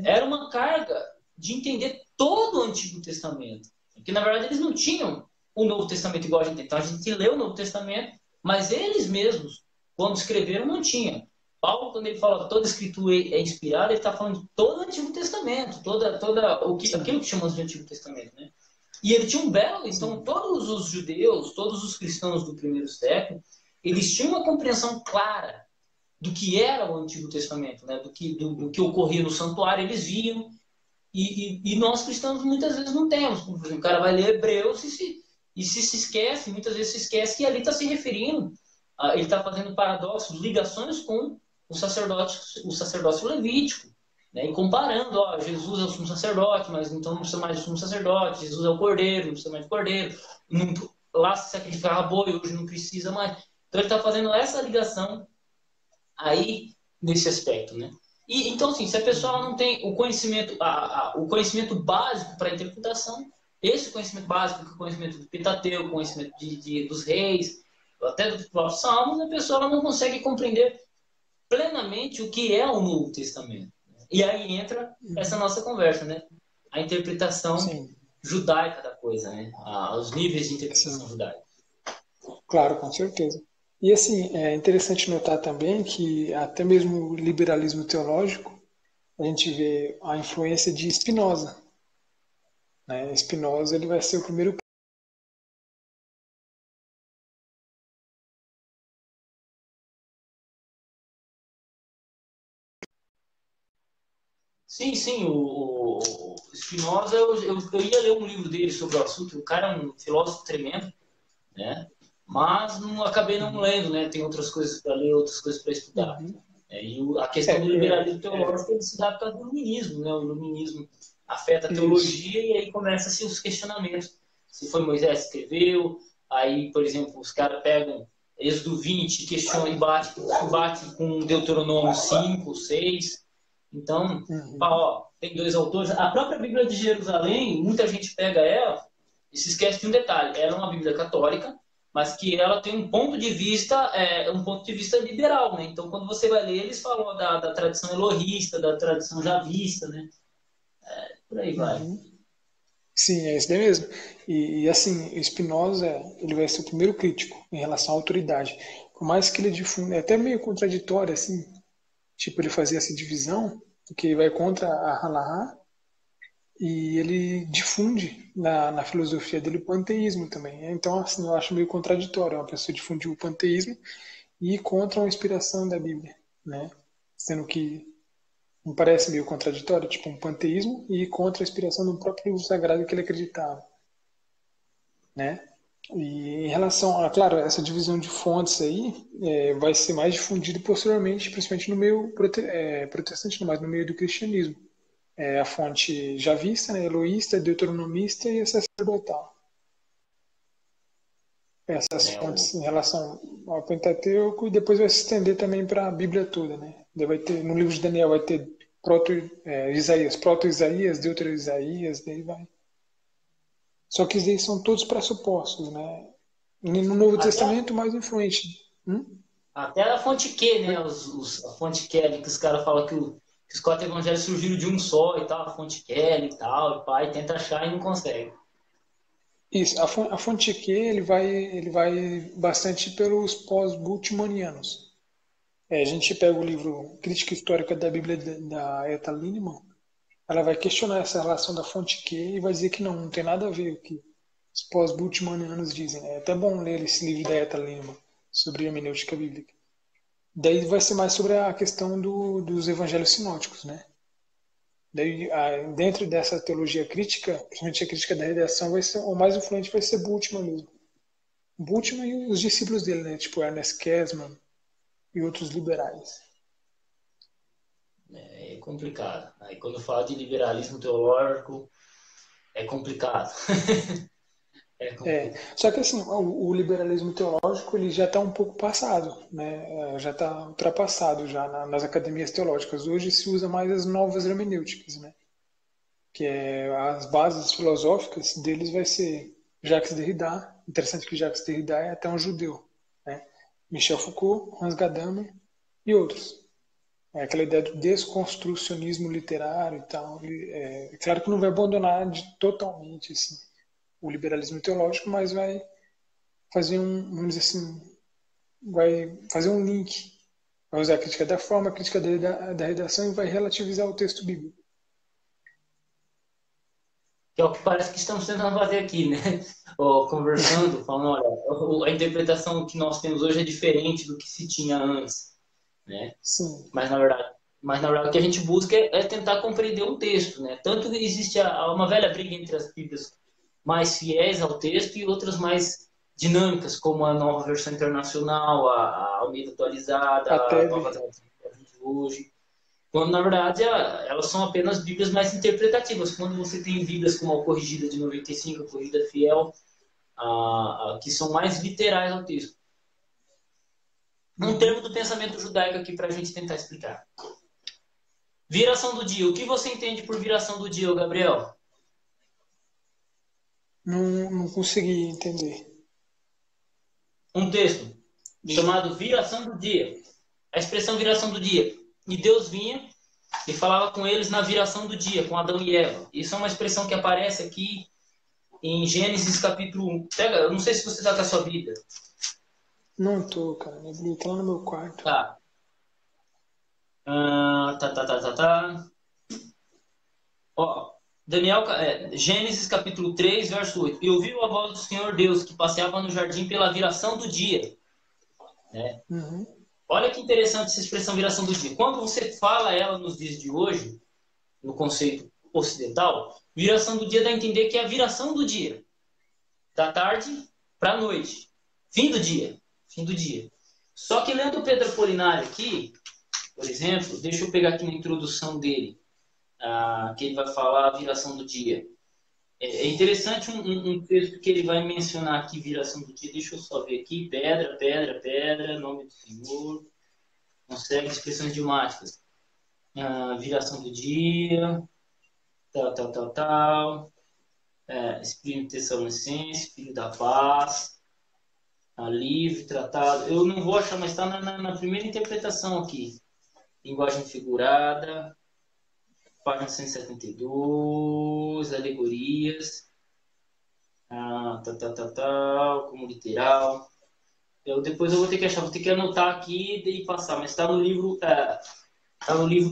era uma carga de entender todo o Antigo Testamento. Porque, na verdade, eles não tinham o Novo Testamento igual a gente tem. Então, a gente lê o Novo Testamento, mas eles mesmos, quando escreveram, não tinham. Paulo, quando ele fala que toda escritura é inspirada, ele está falando de todo o Antigo Testamento, aquilo Sim, que chamamos de Antigo Testamento. Né? E ele tinha um belo, então, sim, todos os judeus, todos os cristãos do primeiro século, eles tinham uma compreensão clara do que era o Antigo Testamento, né? do que ocorria no santuário, eles viam, e nós cristãos muitas vezes não temos. Por exemplo, o cara vai ler Hebreus se esquece, muitas vezes se esquece que ali está se referindo, ele está fazendo paradoxos, ligações com o sacerdócio levítico, né? E comparando, ó, Jesus é o sumo sacerdote, mas então não precisa mais de sumo sacerdote, Jesus é o cordeiro, não precisa mais de cordeiro, não, lá se sacrificava boi, hoje não precisa mais. Então ele está fazendo essa ligação aí nesse aspecto, né? E então, assim, se a pessoa uhum. não tem o conhecimento básico para a interpretação, esse conhecimento básico, que é o conhecimento do Pentateuco, o conhecimento dos reis, até dos próprios Salmos, a pessoa não consegue compreender plenamente o que é o Novo Testamento. E aí entra essa Uhum. nossa conversa, né? A interpretação Sim, judaica da coisa, né? Os níveis de interpretação sim, judaica. claro, com certeza. E assim, é interessante notar também que até mesmo o liberalismo teológico, a gente vê a influência de Spinoza, né? Spinoza, ele vai ser o primeiro. Sim, sim, o Spinoza, eu ia ler um livro dele sobre o assunto, o cara é um filósofo tremendo, né? Mas não acabei não Uhum, lendo, né? Tem outras coisas para ler, outras coisas para estudar. uhum. A questão do É, liberalismo teológico ele se dá por causa do iluminismo, né? O iluminismo afeta a isso. teologia e aí começa-se os questionamentos. Se foi Moisés que escreveu, aí, por exemplo, os caras pegam Êxodo 20 e questionam e bate com Deuteronômio 5, 6. Então, Uhum. ó, tem dois autores. A própria Bíblia de Jerusalém, muita gente pega ela e se esquece de um detalhe. Ela é uma Bíblia católica, mas que ela tem um ponto de vista liberal, né? Então, quando você vai ler, eles falam da tradição elohista, da tradição javista, né? Por aí vai. Uhum. Sim, é isso daí mesmo. E assim, o Spinoza, ele vai ser o primeiro crítico em relação à autoridade. Por mais que ele difunda, é até meio contraditório, assim, tipo, ele fazia essa divisão, porque vai contra a Halahá, e ele difunde na filosofia dele o panteísmo também. Então, assim, eu acho meio contraditório uma pessoa difundir o panteísmo e ir contra uma inspiração da Bíblia, né? Sendo que não parece meio contraditório, tipo um panteísmo e ir contra a inspiração do próprio livro sagrado que ele acreditava, né? E em relação a, claro, essa divisão de fontes aí vai ser mais difundido posteriormente, principalmente no meio protestante, não, mas no meio do cristianismo. É a fonte javista, né, eloísta, deuteronomista e a sacerdotal. Essas É, o, fontes em relação ao Pentateuco e depois vai se estender também para a Bíblia toda, né? Daí vai ter, no livro de Daniel vai ter Isaías, proto-Isaías, deutero-Isaías, daí vai. Só que esses são todos pressupostos, né? No Novo até, Testamento, mais influente. até a fonte Q, Oi? né? A fonte Kelly, que os caras falam que os quatro evangelhos surgiram de um só e tal, a fonte Kelly e tal, e pai tenta achar e não consegue. Isso, a fonte Q ele vai bastante pelos pós-bultmanianos. A gente pega o livro Crítica Histórica da Bíblia da Etta Lindemann, ela vai questionar essa relação da fonte Q e vai dizer que não tem nada a ver o que os pós-bultmanianos dizem. É até bom ler esse livro da Etta Lindemann sobre a hermenêutica bíblica. Daí vai ser mais sobre a questão dos evangelhos sinóticos, né? Daí, dentro dessa teologia crítica, principalmente a crítica da redação, vai ser, o mais influente vai ser Bultmann mesmo. Bultmann e os discípulos dele, né? Tipo Ernest Käsemann e outros liberais. É complicado. Aí quando fala de liberalismo teológico, é complicado. É complicado. Só que assim, o liberalismo teológico ele já está um pouco passado, né? Já está ultrapassado já nas academias teológicas. Hoje se usa mais as novas hermenêuticas, né? Que é as bases filosóficas deles vai ser Jacques Derrida. Interessante que Jacques Derrida é até um judeu, né? Michel Foucault, Hans Gadamer e outros. É aquela ideia do desconstrucionismo literário e tal. É claro que não vai abandonar totalmente assim, o liberalismo teológico, mas vai fazer vamos dizer assim, vai fazer um link. Vai usar a crítica da forma, a crítica da redação e vai relativizar o texto bíblico. Que é o que parece que estamos tentando fazer aqui, né? Conversando, falando, olha, a interpretação que nós temos hoje é diferente do que se tinha antes, né? Sim. Mas na verdade o que a gente busca é tentar compreender um texto, né? Tanto que existe uma velha briga entre as Bíblias mais fiéis ao texto e outras mais dinâmicas, como a nova versão internacional, a Almeida atualizada, A a TEB. nova tradução de hoje. Quando, na verdade, elas são apenas Bíblias mais interpretativas. Quando você tem Bíblias como a Corrigida de 95, a Corrigida Fiel, que são mais literais ao texto. Um termo do pensamento judaico aqui para a gente tentar explicar. Viração do dia. O que você entende por viração do dia, Gabriel? Não consegui entender. Um texto chamado Viração do Dia. A expressão viração do dia. E Deus vinha e falava com eles na viração do dia, com Adão e Eva. Isso é uma expressão que aparece aqui em Gênesis capítulo 1. Pega, eu não sei se você está com a sua Bíblia. Não tô, cara. Minha Bíblia tá lá no meu quarto. Tá. Tá. Ó, Gênesis capítulo 3, verso 8. E ouviu a voz do Senhor Deus que passeava no jardim pela viração do dia. Né? Uhum. Olha que interessante essa expressão viração do dia. Quando você fala ela nos dias de hoje, no conceito ocidental, viração do dia dá a entender que é a viração do dia. Da tarde para a noite. Fim do dia. Fim do dia. Só que lendo o Pedro Apolinário aqui, por exemplo, deixa eu pegar aqui na introdução dele, que ele vai falar a viração do dia. É interessante um texto que ele vai mencionar aqui, viração do dia. Deixa eu só ver aqui. Pedra, pedra, pedra, nome do Senhor. Consegue expressões idiomáticas. Viração do dia, tal. Espírito Tessalonicense, Filho da Paz, livre, tratado. Eu não vou achar, mas está na primeira interpretação aqui. Linguagem figurada, página 172, alegorias, como literal. Depois eu vou ter que achar, vou ter que anotar aqui e passar, mas está no livro,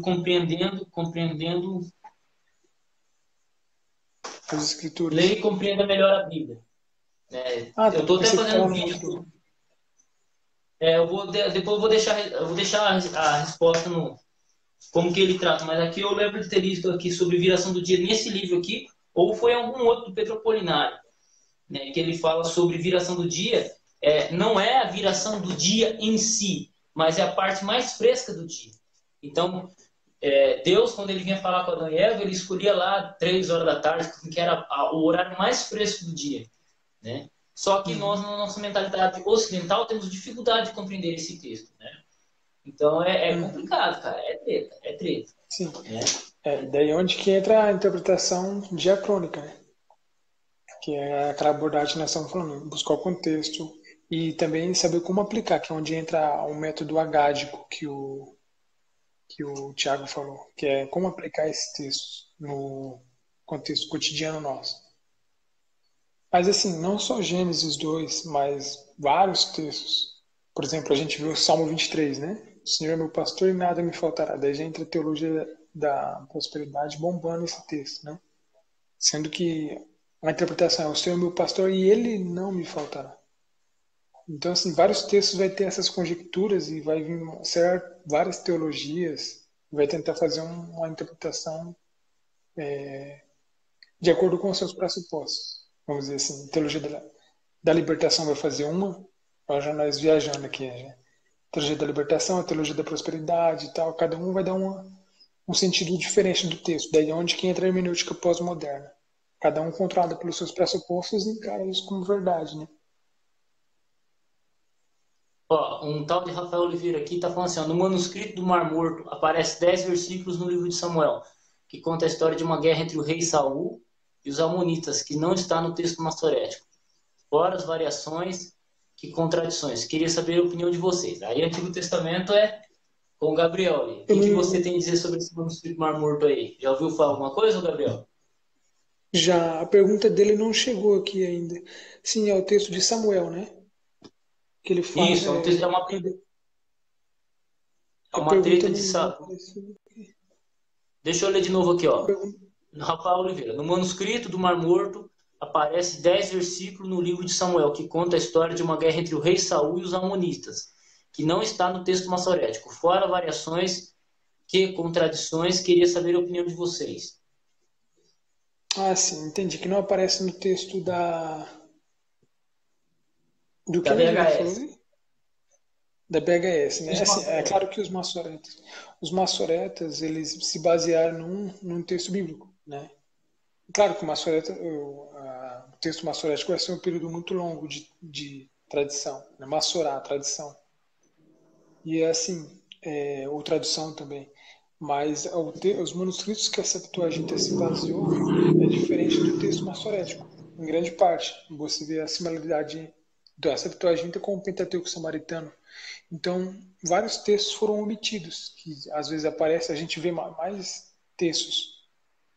compreendendo. As escrituras. Leia e compreenda melhor a Bíblia. Eu estou até fazendo um vídeo. Depois eu vou deixar a resposta no como que ele trata, mas aqui eu lembro de ter lido aqui sobre viração do dia nesse livro aqui, ou foi algum outro do Pedro Apolinário, né, que ele fala sobre viração do dia. Não é a viração do dia em si, mas é a parte mais fresca do dia. Então, Deus, quando ele vinha falar com Adão e Eva, ele escolhia lá 3 horas da tarde, que era o horário mais fresco do dia, né? Só que nós, na nossa mentalidade ocidental, temos dificuldade de compreender esse texto, né? Então é complicado, cara. É treta. Sim. Daí onde que entra a interpretação diacrônica, né? Que é aquela abordagem que nós estamos falando, buscar o contexto e também saber como aplicar, que é onde entra o método agádico que o Tiago falou, que é como aplicar esse texto no contexto cotidiano nosso. Mas assim, não só Gênesis 2, mas vários textos. Por exemplo, a gente viu o Salmo 23, né? O Senhor é meu pastor e nada me faltará. Daí já entra a teologia da prosperidade bombando esse texto, né? Sendo que a interpretação é o Senhor é meu pastor e ele não me faltará. Então, assim, vários textos vai ter essas conjecturas e vai vir várias teologias, vai tentar fazer uma interpretação de acordo com os seus pressupostos. Vamos dizer assim, a teologia da libertação vai fazer uma, já nós viajando aqui, né? A teologia da libertação, a teologia da prosperidade e tal, cada um vai dar um sentido diferente do texto, daí é onde que entra a hermenêutica pós-moderna. Cada um controlado pelos seus pressupostos e encara isso como verdade, né? Ó, um tal de Rafael Oliveira aqui está falando assim, ó, no manuscrito do Mar Morto aparece 10 versículos no livro de Samuel, que conta a história de uma guerra entre o rei Saul e os amonitas, que não está no texto maçorético. Fora as variações, que contradições. Queria saber a opinião de vocês. Aí, Antigo Testamento é com o Gabriel. O que você tem a dizer sobre esse manuscrito do Mar Morto aí? Já ouviu falar alguma coisa, Gabriel? Já a pergunta dele não chegou aqui ainda. Sim, é o texto de Samuel, né? Que ele fala. Isso, é A uma pergunta treta de não Saul. apareceu. Deixa eu ler de novo aqui, A ó. pergunta... Rafael Oliveira. No manuscrito do Mar Morto aparece 10 versículos no livro de Samuel, que conta a história de uma guerra entre o rei Saul e os amonitas, que não está no texto maçorético. Fora variações, que contradições, queria saber a opinião de vocês. Ah, sim, entendi. Que não aparece no texto do que Da mesmo ele falou BHS. aí? Da BHS, né? Texto Assim, é maçorético. claro que os maçoretas, eles se basearam num texto bíblico, né? Claro que o texto maçorético vai ser um período muito longo de tradição, né? Massorá, tradição. E é assim, ou tradução também. Mas os manuscritos que a Septuaginta se baseou é diferente do texto maçorético, em grande parte. Você vê a similaridade da Septuaginta com o Pentateuco samaritano. Então, vários textos foram omitidos, que às vezes aparece, a gente vê mais textos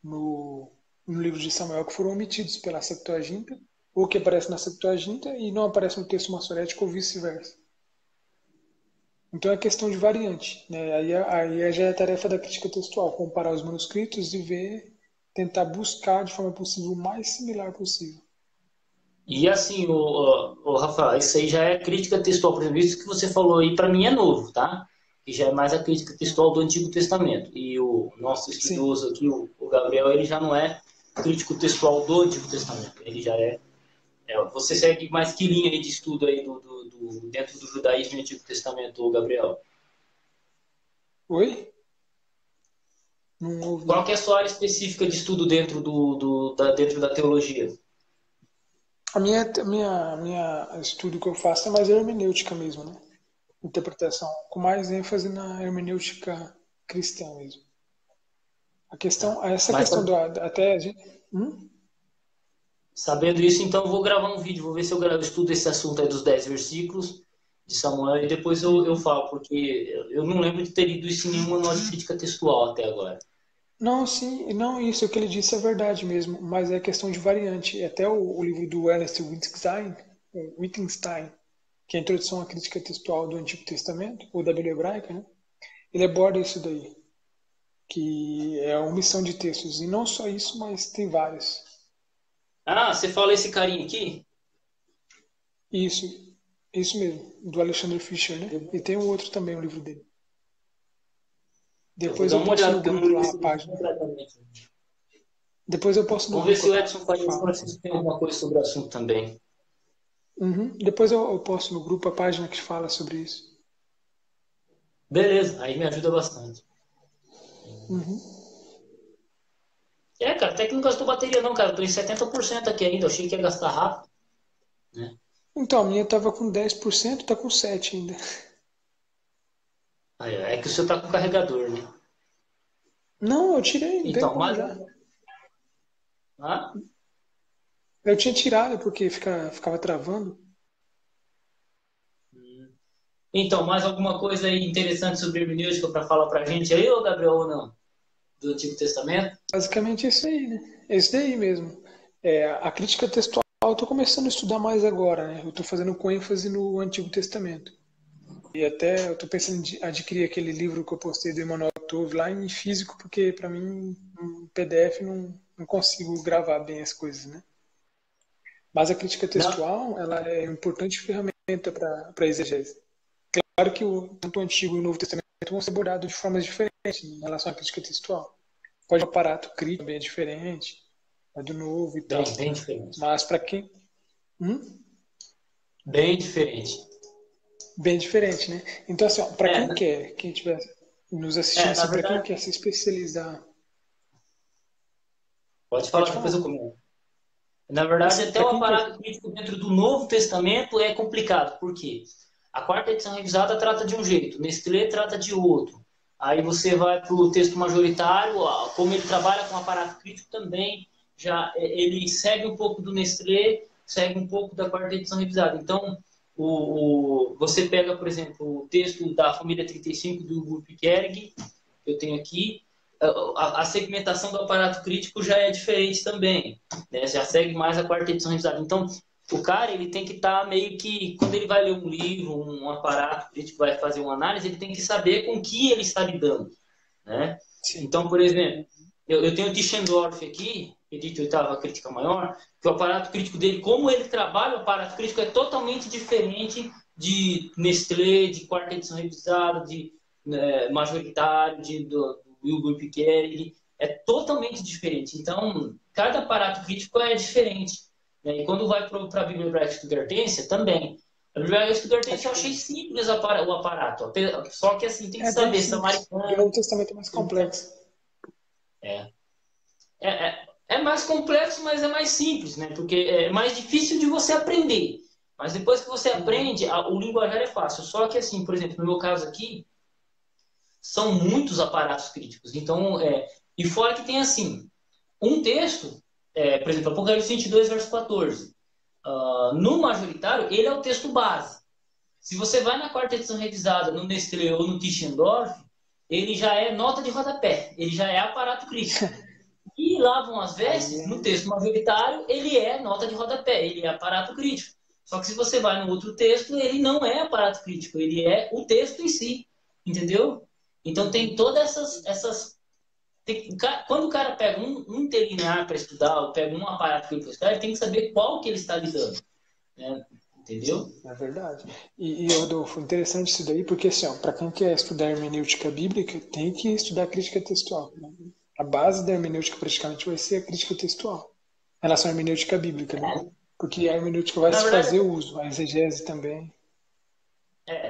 no livro de Samuel que foram omitidos pela Septuaginta, ou que aparecem na Septuaginta e não aparecem no texto maçorético, ou vice-versa. Então é questão de variante, né? Aí já é a tarefa da crítica textual, comparar os manuscritos e ver, tentar buscar de forma possível o mais similar possível. E assim, o Rafael, isso aí já é crítica textual, por exemplo, isso que você falou aí, para mim é novo, tá? Que já é mais a crítica textual do Antigo Testamento. E o nosso Sim. estudioso aqui, o Gabriel, ele já não é crítico textual do Antigo Testamento. Ele já você segue mais que linha aí de estudo aí dentro do judaísmo e Antigo Testamento, Gabriel? Oi? Não ouvi. Qual que é a sua área específica de estudo dentro da teologia? A minha estudo que eu faço é mais hermenêutica mesmo, né? Interpretação, com mais ênfase na hermenêutica cristã mesmo. Essa Mas questão até a gente, sabendo isso, então eu vou gravar um vídeo, vou ver se eu estudo esse assunto aí dos 10 versículos de Samuel e depois eu falo, porque eu não lembro de ter lido isso em nenhum manual de crítica textual até agora. Não, sim, não, isso que ele disse é verdade mesmo, mas é questão de variante. Até o livro do Ernest Wittgenstein, que é a Introdução à Crítica Textual do Antigo Testamento, ou da Bíblia Hebraica, né? Ele aborda isso daí, que é a omissão de textos. E não só isso, mas tem vários. Ah, você fala esse carinha aqui? Isso, isso mesmo, do Alexander Fischer, né? E tem um outro também, o livro dele. Eu vou Depois dar eu uma posto olhada, no porque eu não grupo lembro lá a esse livro página. completamente. Depois eu posto no Vamos ver se grupo o Edson que Faria fala. Francisco tem alguma coisa sobre o assunto também. Uhum. Depois eu posto no grupo a página que fala sobre isso. Beleza, aí me ajuda bastante. Uhum. Cara, até que não gastou bateria não, cara. Eu tô em 70% aqui ainda. Eu achei que ia gastar rápido, né? Então, a minha tava com 10%, tá com 7 ainda. Aí, é que o seu tá com carregador, né? Não, eu tirei, não tem Então, como mais já. um. Ah? Eu tinha tirado porque ficava travando. Então, mais alguma coisa aí interessante sobre hermenêutica para falar pra gente aí, ô Gabriel, ou não? Do Antigo Testamento? Basicamente é isso aí, né? É isso daí mesmo. A crítica textual eu tô começando a estudar mais agora, né? Eu tô fazendo com ênfase no Antigo Testamento. E até eu tô pensando em adquirir aquele livro que eu postei do Emmanuel Tove lá em físico, porque para mim, em PDF, não consigo gravar bem as coisas, né? Mas a crítica Não. textual, ela é uma importante ferramenta para exegese. Claro que tanto o Antigo e o Novo Testamento vão ser abordados de formas diferentes em relação à crítica textual. Pode o aparato crítico também é diferente, é do novo e tal. Bem diferente. Mas para quem... Bem diferente. Bem diferente, né? Então, assim, para quem Na, quer, quem estiver nos assistindo, na assim, para quem verdade, quer se especializar, pode pode falar, depois falar. eu comento. Na verdade, até Para o quem quer... aparato crítico dentro do Novo Testamento é complicado. Por quê? A quarta edição revisada trata de um jeito, Nestlé trata de outro. Aí você vai para o texto majoritário, como ele trabalha com aparato crítico também, já ele segue um pouco do Nestlé, segue um pouco da quarta edição revisada. Então, você pega, por exemplo, o texto da família 35 do Gurpkerg, que eu tenho aqui, a segmentação do aparato crítico já é diferente também, né? Já segue mais a quarta edição revisada. Então, o cara ele tem que estar meio que, quando ele vai ler um livro, um aparato crítico, vai fazer uma análise, ele tem que saber com que ele está lidando, né? Sim. Então, por exemplo, eu tenho o Tischendorf aqui, edito oitava crítica maior, que o aparato crítico dele, como ele trabalha o aparato crítico, é totalmente diferente de Nestlé, de quarta edição revisada, de majoritário, do Wilbur Piquet, é totalmente diferente. Então, cada aparato crítico é diferente. Né? E quando vai para a Bíblia Hebraica Estudartência, também. A Bíblia Hebraica Estudartência eu achei simples o aparato. Só que assim, tem que É bem saber simples. O samaritano. Novo Testamento é mais complexo. É. É mais complexo, mas é mais simples, né? Porque é mais difícil de você aprender. Mas depois que você aprende, o linguajar é fácil. Só que assim, por exemplo, no meu caso aqui, são muitos aparatos críticos. Então, e fora que tem assim, um texto, por exemplo, Apocalipse 22, verso 14. No majoritário, ele é o texto base. Se você vai na quarta edição revisada, no Nestlé ou no Tischendorf, ele já é nota de rodapé, ele já é aparato crítico. E lavam as vestes, no texto majoritário, ele é nota de rodapé, ele é aparato crítico. Só que se você vai no outro texto, ele não é aparato crítico, ele é o texto em si. Entendeu? Então tem todas essas quando o cara pega um interlinear para estudar, ou pega um aparato crítico para estudar, ele tem que saber qual que ele está lidando. Né? Entendeu? É verdade. E Rodolfo, interessante isso daí, porque assim, para quem quer estudar hermenêutica bíblica, tem que estudar crítica textual. Né? A base da hermenêutica praticamente vai ser a crítica textual, em relação à hermenêutica bíblica, né? Porque a hermenêutica vai Na se verdade, fazer uso, a exegese também.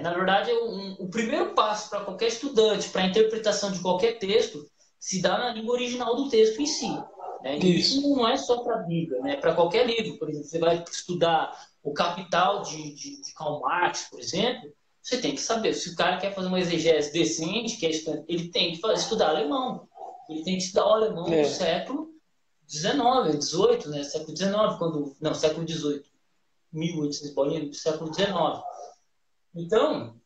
na verdade o primeiro passo para qualquer estudante, para a interpretação de qualquer texto, se dá na língua original do texto em si. Né? E isso Isso. não é só para a Bíblia, né? Para qualquer livro. Por exemplo, você vai estudar o Capital de Karl Marx, por exemplo, você tem que saber. Se o cara quer fazer uma exegese decente, ele tem que estudar alemão. Ele tem que estudar o alemão do século XIX, XVIII, né? Século XIX, não, século XVIII, 1800, bolinha, século XIX. Então,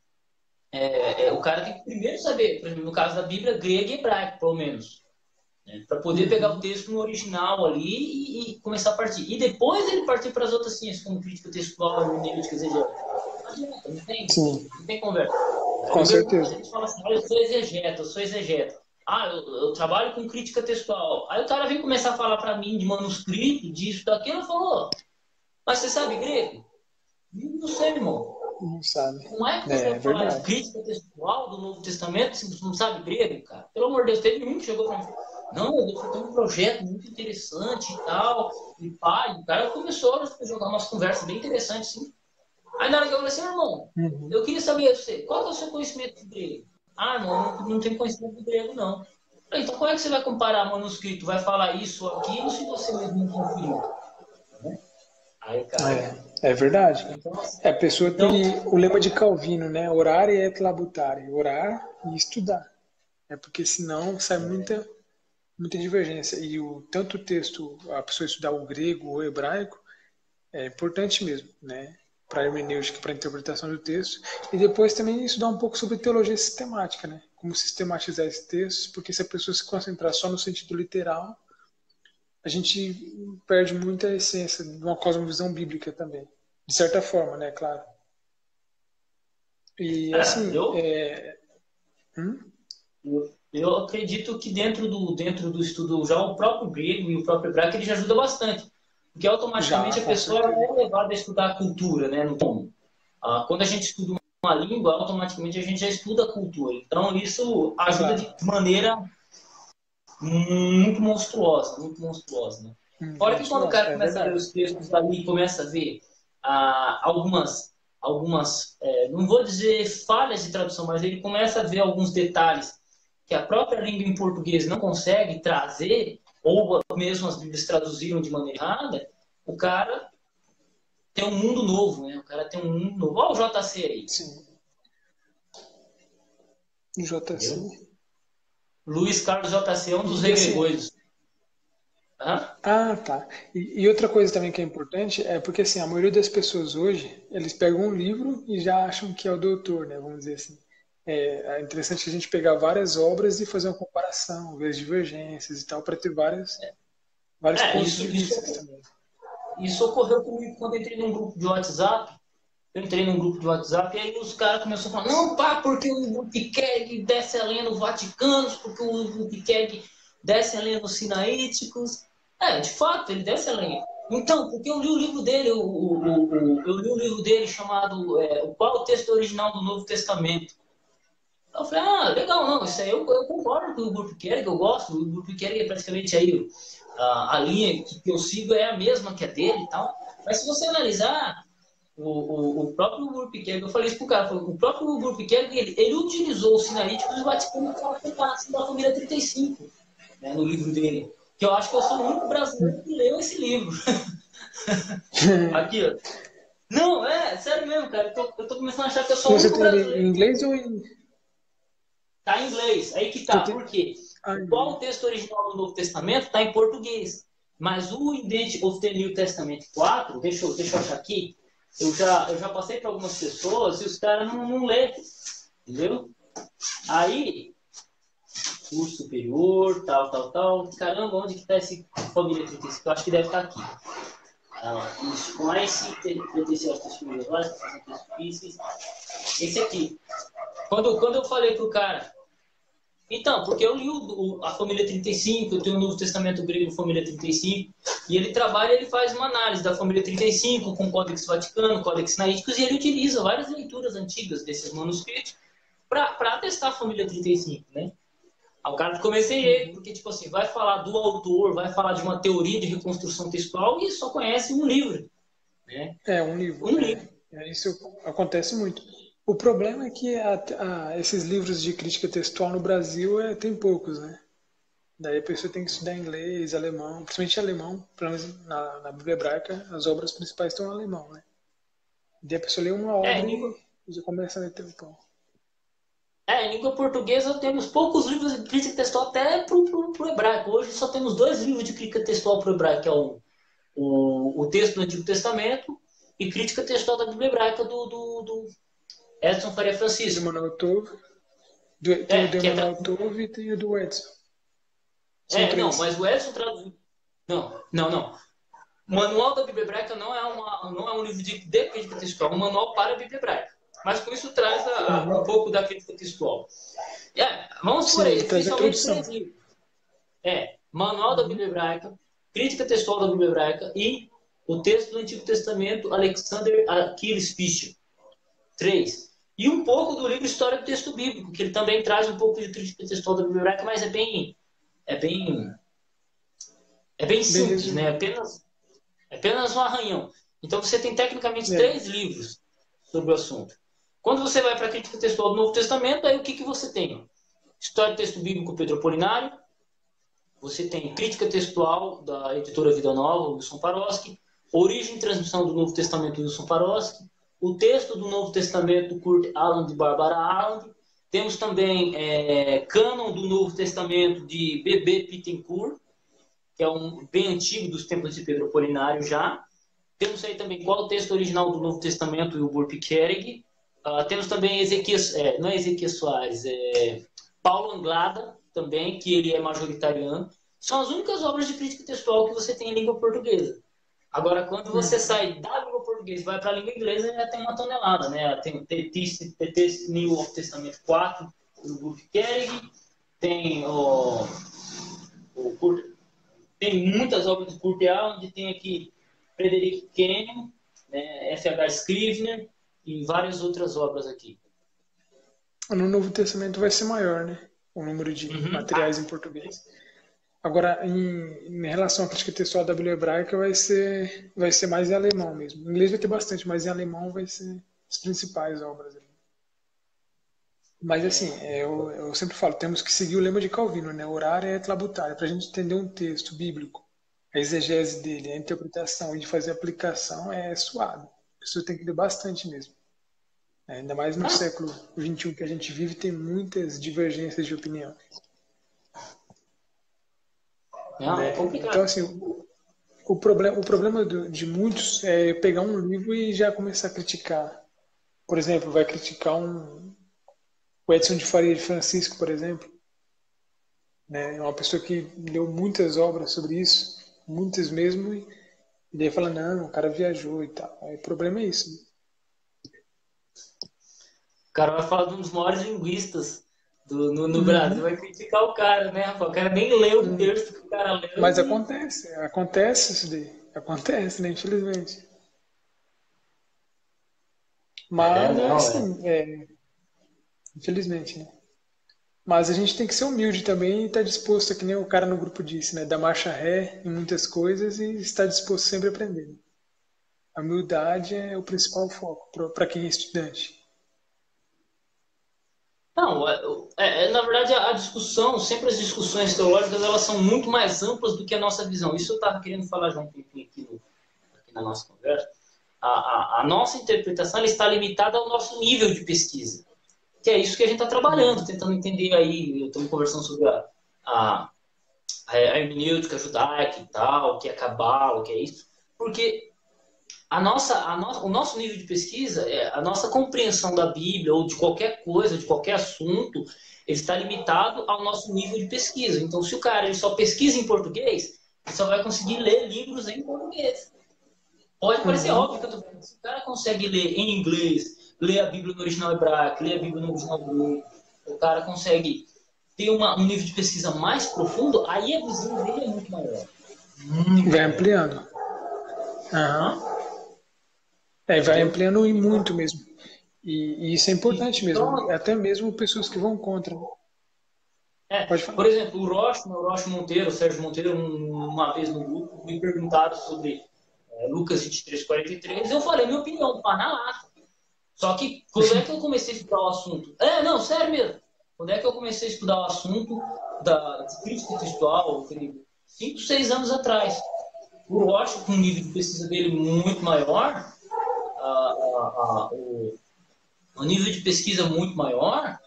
o cara tem que primeiro saber, por exemplo, no caso da Bíblia, grego e hebraico, pelo menos. Né? Para poder pegar o texto no original ali e começar a partir. E depois ele partir para as outras ciências, como crítica textual, hermenêutica, exegeta. Não tem conversa. Com A certeza. gente fala assim, eu sou exegeta, eu sou exegeta. Eu trabalho com crítica textual. Aí o cara vem começar a falar para mim de manuscrito, disso, daquilo, eu falo, mas você sabe grego? Não sei, irmão. Não sabe. Como é que você É vai falar de verdade. crítica textual do Novo Testamento se você não sabe grego, cara? Pelo amor de Deus, teve um que chegou para mim. Não, eu tenho um projeto muito interessante e tal. E pai, o cara começou a jogar umas conversas bem interessantes, sim. Aí na hora que eu falei assim, irmão, eu queria saber você, qual é o seu conhecimento de grego? Irmão, não tenho conhecimento de grego, não. Falei, então como é que você vai comparar manuscrito? Vai falar isso ou aquilo se você mesmo não conferiu? Aí, cara. É verdade. Então, A pessoa então, tem o lema de Calvino, né? Orar e et labutare. Orar e estudar. É porque senão sai muita divergência. E tanto o texto, a pessoa estudar o grego ou o hebraico, é importante mesmo, né? Para a hermenêutica, para a interpretação do texto. E depois também estudar um pouco sobre teologia sistemática, né? Como sistematizar esses textos, porque se a pessoa se concentrar só no sentido literal, a gente perde muita essência de uma cosmovisão bíblica também. De certa forma, né? Claro. E assim, eu Eu acredito que dentro do estudo, já o próprio grego e o próprio hebraico, ele já ajuda bastante. Porque já, automaticamente a com pessoa certeza. é levada a estudar a cultura, né? Quando a gente estuda uma língua, automaticamente a gente já estuda a cultura. Então, isso ajuda Claro. de maneira muito monstruosa, muito monstruosa, né? Fora que quando o cara começa a ler verdade. os textos dali e começa a ver algumas não vou dizer falhas de tradução, mas ele começa a ver alguns detalhes que a própria língua em português não consegue trazer, ou mesmo as Bíblias traduziram de maneira errada, o cara tem um mundo novo, né? O cara tem um mundo novo. Olha o JC aí. Sim. JC. Entendeu? Luiz Carlos JC é um dos E assim, regregões. Hã? ah, tá. E outra coisa também que é importante é porque assim, a maioria das pessoas hoje, eles pegam um livro e já acham que é o doutor, né? Vamos dizer assim. É interessante a gente pegar várias obras e fazer uma comparação, ver as divergências e tal, para ter vários É, pontos de vista também. isso ocorreu comigo quando eu entrei num grupo de WhatsApp. Eu entrei num grupo de WhatsApp e aí os caras começaram a falar, não, pá, porque o Bupiqueg desce a lenha no Vaticanos, porque o Bupiqueg desce a lenha nos Sinaíticos. É, de fato, ele desce a lenha. Então, porque eu li o livro dele, eu li o livro dele chamado Qual é o texto original do Novo Testamento? Eu falei, ah, legal, não, isso aí eu concordo com o Bupiqueg, eu gosto, o Bupiqueg é praticamente aí a linha que eu sigo é a mesma que a dele e tal. Mas se você analisar, o próprio Burpiquerg, eu falei isso pro cara, o próprio Burpiquerg, ele utilizou os sinaíticos e o Vaticano para a comparação da família 35, né, no livro dele. Que eu acho que eu sou o único brasileiro que leu esse livro. Aqui, ó. Não, sério mesmo, cara. Eu tô começando a achar que eu sou o Você único tem ele brasileiro em que inglês ou em. tá em inglês. Aí que Você tá. tem... Por quê? Ah, Qual o texto original do Novo Testamento tá em português. Mas o Indent of the New Testament 4, deixa eu achar aqui, eu já passei para algumas pessoas e os caras não lêem, entendeu? Aí, curso superior, tal. Caramba, onde que tá esse família 35? Eu acho que deve estar aqui. Isso, com esse 36 textos difíceis. Esse aqui. Quando eu falei pro cara, então, porque eu li a Família 35, eu tenho o Novo Testamento grego, Família 35, e ele trabalha, ele faz uma análise da Família 35 com Códex Vaticano, Códex Sinaíticos, e ele utiliza várias leituras antigas desses manuscritos para testar a Família 35, né? Aí o cara comecei ele, porque, tipo assim, vai falar do autor, vai falar de uma teoria de reconstrução textual e só conhece um livro, né? um livro. Um livro. Isso acontece muito. O problema é que esses livros de crítica textual no Brasil tem poucos, né? Daí a pessoa tem que estudar inglês, alemão, principalmente alemão, pelo menos na Bíblia hebraica, as obras principais estão em alemão, né? Daí a pessoa lê uma obra Língua, e já começa a meter o pau. em língua portuguesa temos poucos livros de crítica textual até pro hebraico. Hoje só temos 2 livros de crítica textual pro hebraico, que é o texto do Antigo Testamento e crítica textual da Bíblia hebraica do Edson Faria Do Francisco. Manuel Tove, tem o do Que é Manuel Tove e tem o do Edson. São não, três. mas o Edson traduziu. Não. O Manual da Bíblia Hebraica não é um livro de crítica textual, é um manual para a Bíblia Hebraica. Mas com isso traz um pouco da crítica textual. Vamos por Sim, aí, ele traz a essencialmente introdução. 3 livros. Manual da Bíblia Hebraica, Crítica Textual da Bíblia Hebraica e o texto do Antigo Testamento, Alexander Achilles Fischer. 3. E um pouco do livro História do Texto Bíblico, que ele também traz um pouco de crítica textual da Bíblia Hebraica, mas é bem Bem simples, né? resumido. Apenas um arranhão. Então você tem tecnicamente É. 3 livros sobre o assunto. Quando você vai para a crítica textual do Novo Testamento, aí o que você tem? História do Texto Bíblico Pedro Apolinário, você tem Crítica Textual da editora Vida Nova, Wilson Paroski, Origem e Transmissão do Novo Testamento, Wilson Paroski, o texto do Novo Testamento, Kurt Aland de Barbara Aland, temos também Cânon do Novo Testamento de B.B. Pittencourt, que é um bem antigo dos tempos de Pedro Apolinário já. Temos aí também qual é o texto original do Novo Testamento e o Burpiquerg. Temos também Ezequias, não é Ezequias Soares, Paulo Anglada, também, que ele é majoritariano. São as únicas obras de crítica textual que você tem em língua portuguesa. Agora, quando você sai da língua portuguesa e vai para a língua inglesa, já tem uma tonelada, né? Tem o TT New Testamento 4, do Burpiquerg, tem tem muitas obras de Kurt Aland, tem aqui Frederick Kenyon, né, F.H. Scrivener e várias outras obras aqui. No Novo Testamento vai ser maior, né? O número de materiais em português. Agora, em relação à crítica textual da Bíblia hebraica, vai ser mais em alemão mesmo. Em inglês vai ter bastante, mas em alemão vai ser as principais obras. Mas assim, eu sempre falo, temos que seguir o lema de Calvino, né? Orar é trabutar, para a gente entender um texto bíblico, a exegese dele, a interpretação e de fazer a aplicação é suado. A pessoa tem que ler bastante mesmo. Ainda mais no Ah, século XXI que a gente vive, tem muitas divergências de opinião. não, é Né? Então, complicado. assim, o problema de muitos é pegar um livro e já começar a criticar. Por exemplo, vai criticar o Edson de Faria de Francisco, por exemplo, né? É uma pessoa que leu muitas obras sobre isso, muitas mesmo, e daí fala, não, o cara viajou e tal. Aí, o problema é isso. Né? O cara vai falar de um dos maiores linguistas no Brasil, Uhum. vai criticar o cara, né, rapaz? O cara nem leu um Hum. texto que o cara leu Mas e. acontece isso daí. Acontece, né? Infelizmente. É, Mas, não, é. assim, infelizmente, né? Mas a gente tem que ser humilde também e estar disposto, que nem o cara no grupo disse, né? Dar marcha ré em muitas coisas e estar disposto sempre a aprender. Né? A humildade é o principal foco para quem é estudante. Não, na verdade, a discussão, sempre as discussões teológicas, elas são muito mais amplas do que a nossa visão. Isso eu estava querendo falar já um tempinho aqui na nossa conversa. A nossa interpretação ela está limitada ao nosso nível de pesquisa. Que é isso que a gente está trabalhando, Uhum. tentando entender aí. Estamos conversando sobre a, a hermenêutica judaica e tal, o que é cabala, o que é isso. Porque o nosso nível de pesquisa, a nossa compreensão da Bíblia ou de qualquer coisa, de qualquer assunto, ele está limitado ao nosso nível de pesquisa. Então, se o cara ele só pesquisa em português, ele só vai conseguir ler livros em português. Pode parecer Uhum. óbvio que eu tô falando. Se o cara consegue ler em inglês, ler a Bíblia no original hebraico, ler a Bíblia no original grego, o cara consegue ter um nível de pesquisa mais profundo, aí a visão dele é muito maior. Muito Vai maior. ampliando. Aham. Hã? Vai Entendeu? ampliando e Então, muito mesmo. E isso é importante mesmo. então, Até mesmo pessoas que vão contra. Pode por falar. exemplo, o Rocha Monteiro, o Sérgio Monteiro, uma vez no grupo, me perguntaram sobre Lucas 23, 43, eu falei minha opinião, pá, na lata. Só que quando é que eu comecei a estudar o assunto? Não, sério mesmo. Quando é que eu comecei a estudar o assunto de crítica textual? 5, 6 anos atrás. O Rocha, com um nível de pesquisa dele muito maior, o nível de pesquisa muito maior,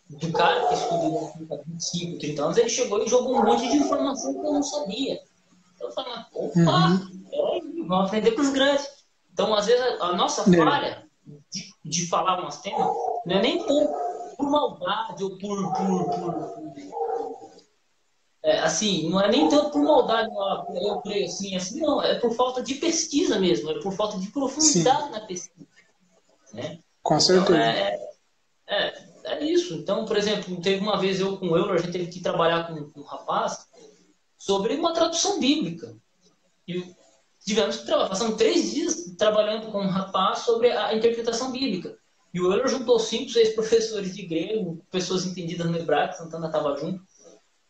do cara que estuda o assunto há 25, 30 anos, ele chegou e jogou um monte de informação que eu não sabia. Eu falei, opa, Uhum. vamos aprender com os grandes. Então, às vezes, a nossa É. falha de falar umas temas não é nem tanto por maldade ou assim, não é nem tanto por maldade, eu creio assim, não, é por falta de pesquisa mesmo, é por falta de Sim, profundidade na pesquisa, né? com Então, certeza. é isso. Então, por exemplo, teve uma vez eu com o Euler, a gente teve que trabalhar com um rapaz sobre uma tradução bíblica. E tivemos que trabalhar, passamos 3 dias trabalhando com um rapaz sobre a interpretação bíblica. E o Euler juntou 5, 6 professores de grego, pessoas entendidas no hebraico, Santana estava junto,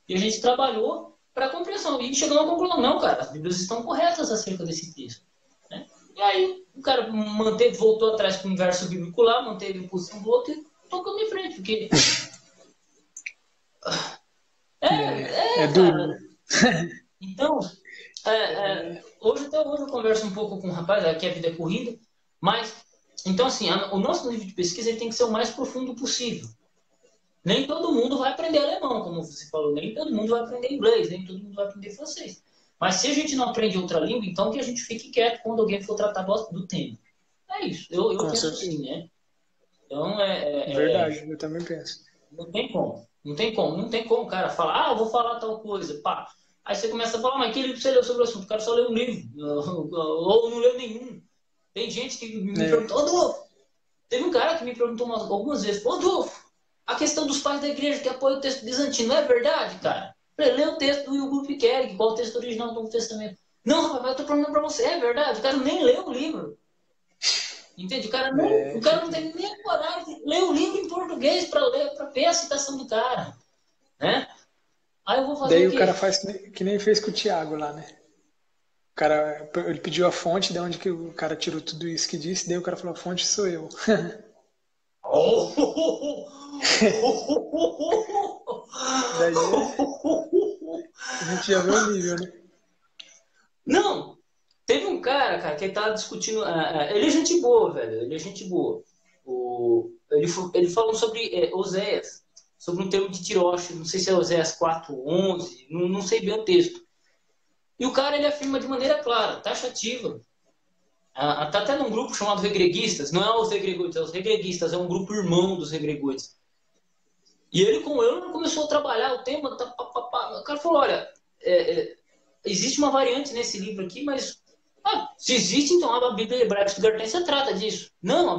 e a gente trabalhou para a compreensão. E chegou à conclusão, não, cara, as Bíblias estão corretas acerca desse texto. Né? E aí o cara voltou atrás com um verso bíblico lá, manteve a posição do outro e tocou em frente, porque É duro, cara. né? Então, hoje até hoje eu converso um pouco com o rapaz, aqui a vida é corrida, mas, então assim, o nosso nível de pesquisa ele tem que ser o mais profundo possível. Nem todo mundo vai aprender alemão, como você falou, nem todo mundo vai aprender inglês, nem todo mundo vai aprender francês. Mas se a gente não aprende outra língua, então que a gente fique quieto quando alguém for tratar do tema. É isso, eu Com penso certeza. assim, né? Então, Verdade, eu também penso. não tem como. Não tem como. Não tem como o cara falar, eu vou falar tal coisa, pá. Aí você começa a falar, mas que livro você leu sobre o assunto? O cara só leu um livro, ou não leu nenhum. Tem gente que me É, perguntou, Adolfo, teve um cara que me perguntou algumas vezes, Adolfo, a questão dos pais da igreja que apoia o texto bizantino, não é verdade, cara? Eu falei, lê o texto do Hugo Piquet, qual é o texto original do Novo Testamento. Não, rapaz, eu tô perguntando pra você, é verdade? O cara nem leu o livro. Entende? O cara não tem nem a coragem de ler o livro em português para ler, para ver a citação do cara, né? Aí eu vou fazer Daí o o cara quê? faz que nem fez com o Tiago lá, né? O cara, ele pediu a fonte, de onde que o cara tirou tudo isso que disse, daí o cara falou, a fonte sou eu. Daí a gente já vê o nível, né? Não, teve um cara, que ele tava discutindo. Ele é gente boa, velho. Ele é gente boa. Ele falou sobre Oséias, sobre um termo de Tiroche, não sei se é Oséias 4:11, não sei bem o texto. E o cara ele afirma de maneira clara, taxativa. Tá até num grupo chamado Regreguistas, não é os Regregoides, é os Regreguistas, é um grupo irmão dos Regregoides. E ele, com eu, começou a trabalhar o tema. O cara falou: olha, existe uma variante nesse livro aqui, mas se existe, então a Bíblia hebraica Stuttgartense trata disso. Não, a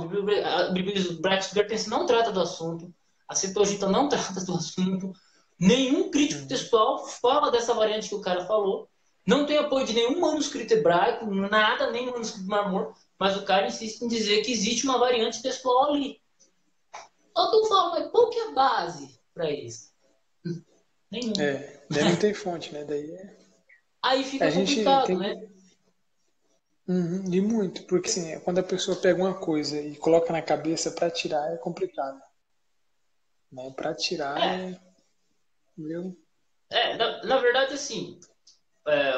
Bíblia hebraica Stuttgartense não trata do assunto, a Septuaginta não trata do assunto, nenhum crítico textual fala dessa variante que o cara falou, não tem apoio de nenhum manuscrito hebraico, nada, nem manuscrito marmor, mas o cara insiste em dizer que existe uma variante textual ali. Então fala, mas qual que é a base para isso? Nenhum. Daí não tem fonte, né? Aí A fica gente complicado, tem né? que. Uhum, e muito, porque assim, quando a pessoa pega uma coisa e coloca na cabeça para tirar é complicado, né? Para tirar É, viu? na verdade, assim,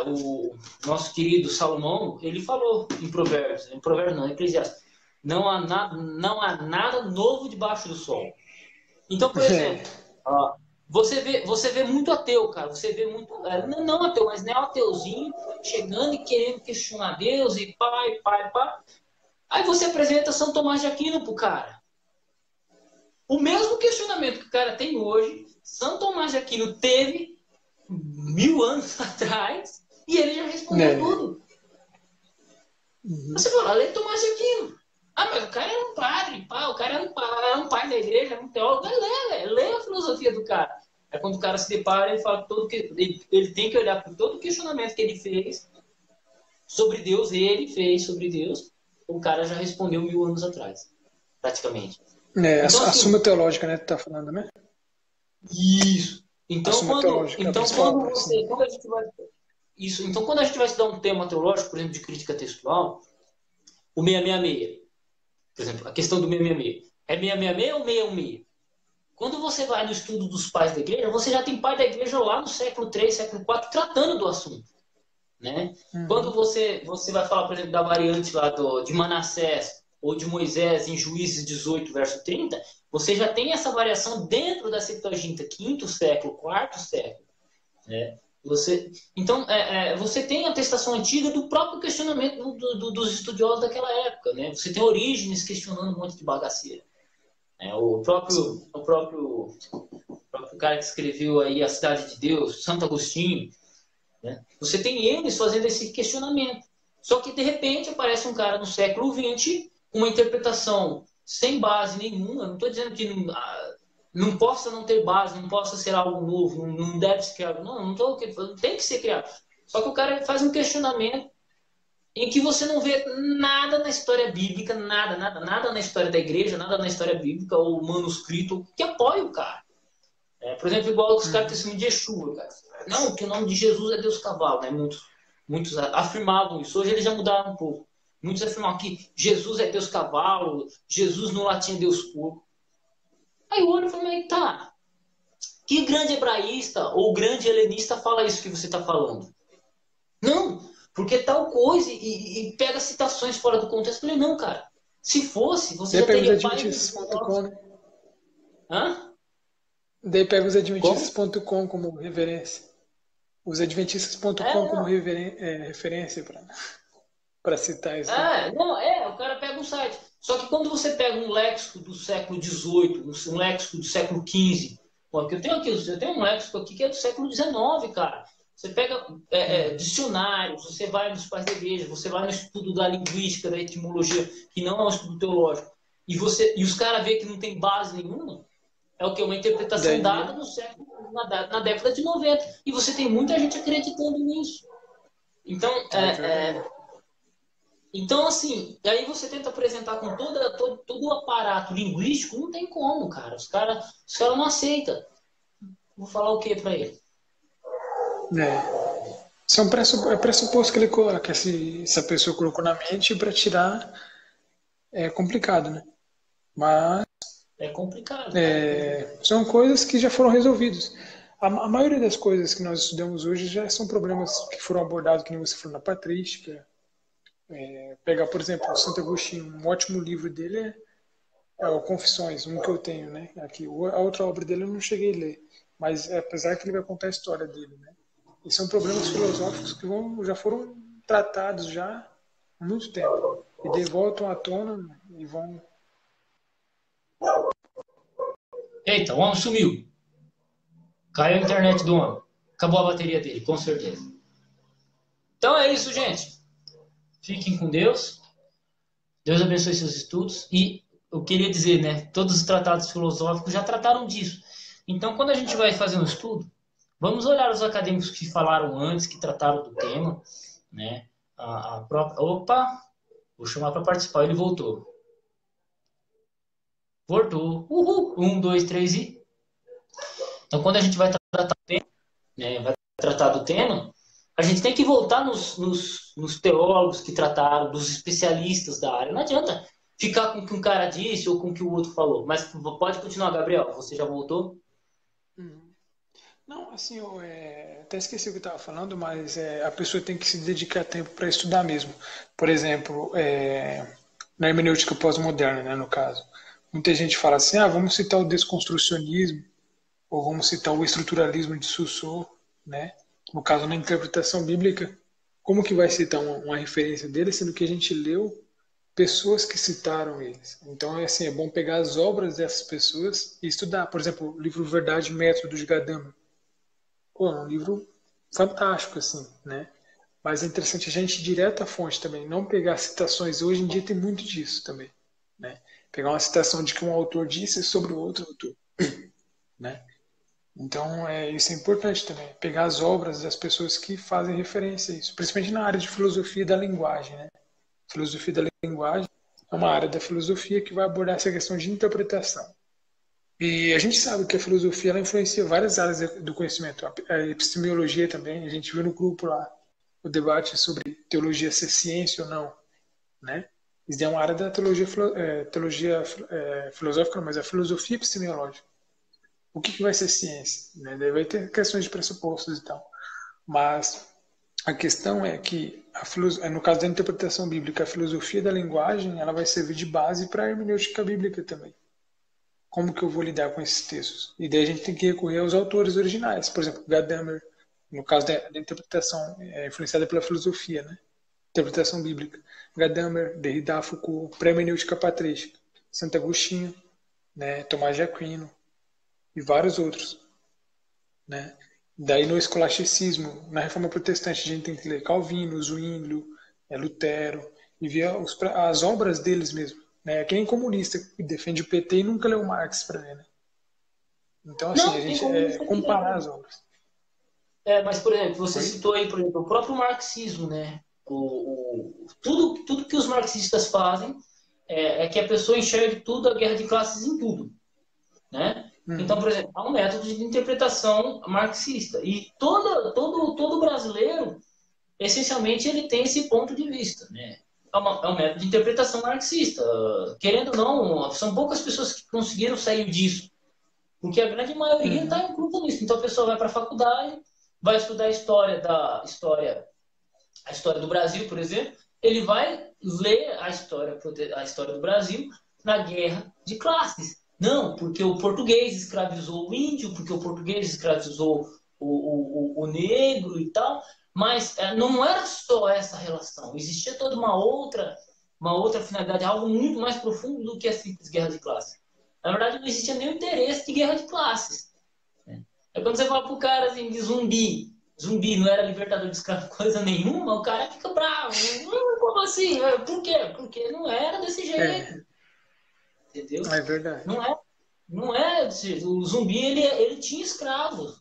o nosso querido Salomão, ele falou em Provérbios não, em Eclesiastes, não há nada novo debaixo do sol. Então, por exemplo, você vê muito ateu, cara, você vê muito, não ateu, mas neo-ateuzinho, chegando e querendo questionar Deus e pá. Aí você apresenta São Tomás de Aquino pro cara. O mesmo questionamento que o cara tem hoje, São Tomás de Aquino teve 1000 anos atrás e ele já respondeu É. tudo. Uhum. Você fala, lê Tomás de Aquino. Mas o cara era um padre, o cara era um pai da igreja, era um teólogo. Lê a filosofia do cara. É quando o cara se depara, ele fala que ele tem que olhar para todo o questionamento que ele fez sobre Deus, ele fez sobre Deus, o cara já respondeu 1000 anos atrás, praticamente. A Então, Suma assim, Teológica, né? Tu tá falando, né? isso. A Então, Suma quando, Teológica, a então, principal quando obra, assim. você, quando a gente vai, isso, então, quando a gente vai estudar um tema teológico, por exemplo, de crítica textual, o 666, por exemplo, a questão do 666, é 666 ou 616? Quando você vai no estudo dos pais da igreja, você já tem pai da igreja lá no século III, século IV, tratando do assunto, né? Quando Uhum. você vai falar, por exemplo, da variante lá de Manassés ou de Moisés em Juízes 18, verso 30, você já tem essa variação dentro da Septuaginta, quinto século, quarto século, né? Então, você tem a atestação antiga do próprio questionamento dos estudiosos daquela época, né? Você tem Orígenes questionando um monte de bagaceira. O próprio, Sim. o próprio, o próprio cara que escreveu aí A Cidade de Deus, Santo Agostinho, né? Você tem eles fazendo esse questionamento. Só que, de repente, aparece um cara no século XX com uma interpretação sem base nenhuma. Não estou dizendo que não possa não ter base, não possa ser algo novo, não deve ser criado. Não estou falando, tem que ser criado. Só que o cara faz um questionamento em que você não vê nada na história bíblica, nada na história da igreja, nada na história bíblica ou manuscrito que apoie o cara. Por exemplo, igual os caras Uhum. testemunham de Yeshua, cara. Não, que o nome de Jesus é Deus Cavalo, né? Muitos afirmavam isso. Hoje eles já mudaram um pouco. Muitos afirmavam que Jesus é Deus Cavalo, Jesus no latim é Deus Porco. Aí o olho falou, mas tá, que grande hebraísta ou grande helenista fala isso que você está falando? Não, porque tal coisa e pega citações fora do contexto. Eu falei, não, cara. Se fosse, você Daí já pega os teria pais adventistas.com, estudiosos. né? Hã? Daí pega os Como? adventistas.com como referência. Os adventistas.com como Não. referência para citar isso daí. Não, o cara pega um site. Só que quando você pega um léxico do século XVIII, um léxico do século XV, porque eu tenho um léxico aqui que é do século XIX, cara. Você pega Uhum. dicionários, você vai nos pais da igreja, você vai no estudo da linguística, da etimologia, que não é um estudo teológico, e os caras veem que não tem base nenhuma, é o que? Uma interpretação dada Daí, no século, na década de 90. E você tem muita gente acreditando nisso. Então, é verdade. então, assim, aí você tenta apresentar com todo o aparato linguístico, não tem como, cara. Os cara não aceitam. Vou falar o que para ele? Isso é um pressuposto que ele coloca, se essa pessoa colocou na mente para tirar é complicado, né? Mas É complicado. são coisas que já foram resolvidas. A maioria das coisas que nós estudamos hoje já são problemas que foram abordados, que nem você falou, na patrística. Pegar, por exemplo, o Santo Agostinho, um ótimo livro dele é o Confissões, um que eu tenho, né? Aqui, a outra obra dele eu não cheguei a ler, mas apesar que ele vai contar a história dele, né? E são problemas filosóficos que já foram tratados já há muito tempo. E daí voltam à tona e vão. Eita, o homem sumiu. Caiu a internet do homem. Acabou a bateria dele, com certeza. Então é isso, gente. Fiquem com Deus. Deus abençoe seus estudos. E eu queria dizer, né? Todos os tratados filosóficos já trataram disso. Então, quando a gente vai fazer um estudo, vamos olhar os acadêmicos que falaram antes, que trataram do tema, né? Opa! Vou chamar para participar. Ele voltou. Voltou. Uhul! 1, 2, 3 e... Então, quando a gente vai tratar do tema, né? Vai tratar do tema, a gente tem que voltar nos teólogos que trataram, dos especialistas da área. Não adianta ficar com o que um cara disse ou com o que o outro falou. Mas pode continuar, Gabriel. Você já voltou? Não, assim, eu até esqueci o que eu estava falando, mas a pessoa tem que se dedicar tempo para estudar mesmo. Por exemplo, na hermenêutica pós-moderna, né, no caso. Muita gente fala assim, vamos citar o desconstrucionismo, ou vamos citar o estruturalismo de Saussure, né? No caso, na interpretação bíblica, como que vai citar uma referência dele, sendo que a gente leu pessoas que citaram eles. Então, assim, é bom pegar as obras dessas pessoas e estudar. Por exemplo, o livro Verdade e Método de Gadamer. Pô, é um livro fantástico, assim, né? Mas é interessante a gente ir direto à fonte também, não pegar citações. Hoje em dia tem muito disso também, né? Pegar uma citação de que um autor disse sobre o outro autor, né? Então, isso é importante também, pegar as obras das pessoas que fazem referência a isso, principalmente na área de filosofia da linguagem, né? Filosofia da linguagem é uma área da filosofia que vai abordar essa questão de interpretação. E a gente sabe que a filosofia ela influencia várias áreas do conhecimento. A epistemologia também, a gente viu no grupo lá o debate sobre teologia ser ciência ou não, né? Isso é uma área da teologia filosófica, mas a filosofia epistemológica. O que vai ser ciência? Né? Daí vai ter questões de pressupostos e tal. Mas a questão é que, no caso da interpretação bíblica, a filosofia da linguagem ela vai servir de base para a hermenêutica bíblica também. Como que eu vou lidar com esses textos? E daí a gente tem que recorrer aos autores originais. Por exemplo, Gadamer, no caso da interpretação influenciada pela filosofia, né? Interpretação bíblica. Gadamer, Derrida, Foucault, pré-hermenêutica patrística, Santo Agostinho, né? Tomás de Aquino e vários outros, né? Daí no escolasticismo, na Reforma Protestante, a gente tem que ler Calvino, Zwinglio, Lutero, e ver as obras deles mesmo. Né? Que nem comunista que defende o PT e nunca leu Marx para ver, né? Então, assim, a Não, tem gente comunista que comparar lê. as obras. Mas, por exemplo, você Oi? citou aí, por exemplo, o próprio marxismo, né? Tudo que os marxistas fazem é que a pessoa enxergue tudo, a guerra de classes em tudo, né? Então, Uhum. por exemplo, há um método de interpretação marxista. E todo brasileiro, essencialmente, ele tem esse ponto de vista, né? É um método de interpretação marxista. Querendo ou não, são poucas pessoas que conseguiram sair disso. Porque a grande maioria está Uhum. inclusa nisso. Então a pessoa vai para a faculdade, vai estudar a história do Brasil, por exemplo, ele vai ler a história do Brasil na guerra de classes. Não, porque o português escravizou o índio, porque o português escravizou o negro e tal, mas não era só essa relação, existia toda uma outra finalidade, algo muito mais profundo do que a simples guerra de classes. Na verdade, não existia nenhum interesse de guerra de classes. Né? É quando você fala pro cara assim, de zumbi, zumbi não era libertador de escravo coisa nenhuma, o cara fica bravo. Como assim? Por quê? Porque não era desse jeito. É, Entendeu? é verdade. Não é, não é. O zumbi, ele tinha escravos.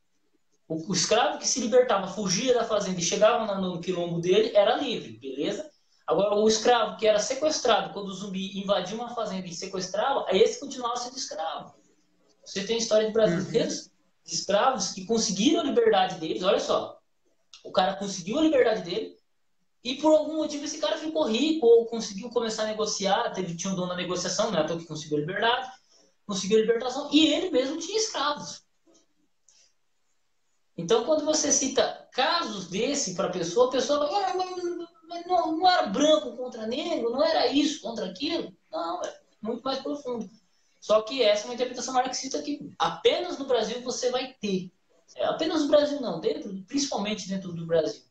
O escravo que se libertava, fugia da fazenda e chegava no quilombo dele, era livre, beleza? Agora, o escravo que era sequestrado, quando o zumbi invadia uma fazenda e sequestrava, esse continuava sendo escravo. Você tem história de Uhum. brasileiros, de escravos, que conseguiram a liberdade deles, olha só. o cara conseguiu a liberdade dele, e por algum motivo esse cara ficou rico, ou conseguiu começar a negociar, tinha um dono da negociação, né? Então que conseguiu a liberdade, conseguiu a libertação, e ele mesmo tinha escravos. Então, quando você cita casos desse para a pessoa vai, mas não era branco contra negro, não era isso contra aquilo. Não, é muito mais profundo. Só que essa é uma interpretação marxista que apenas no Brasil você vai ter. Apenas no Brasil não, principalmente dentro do Brasil.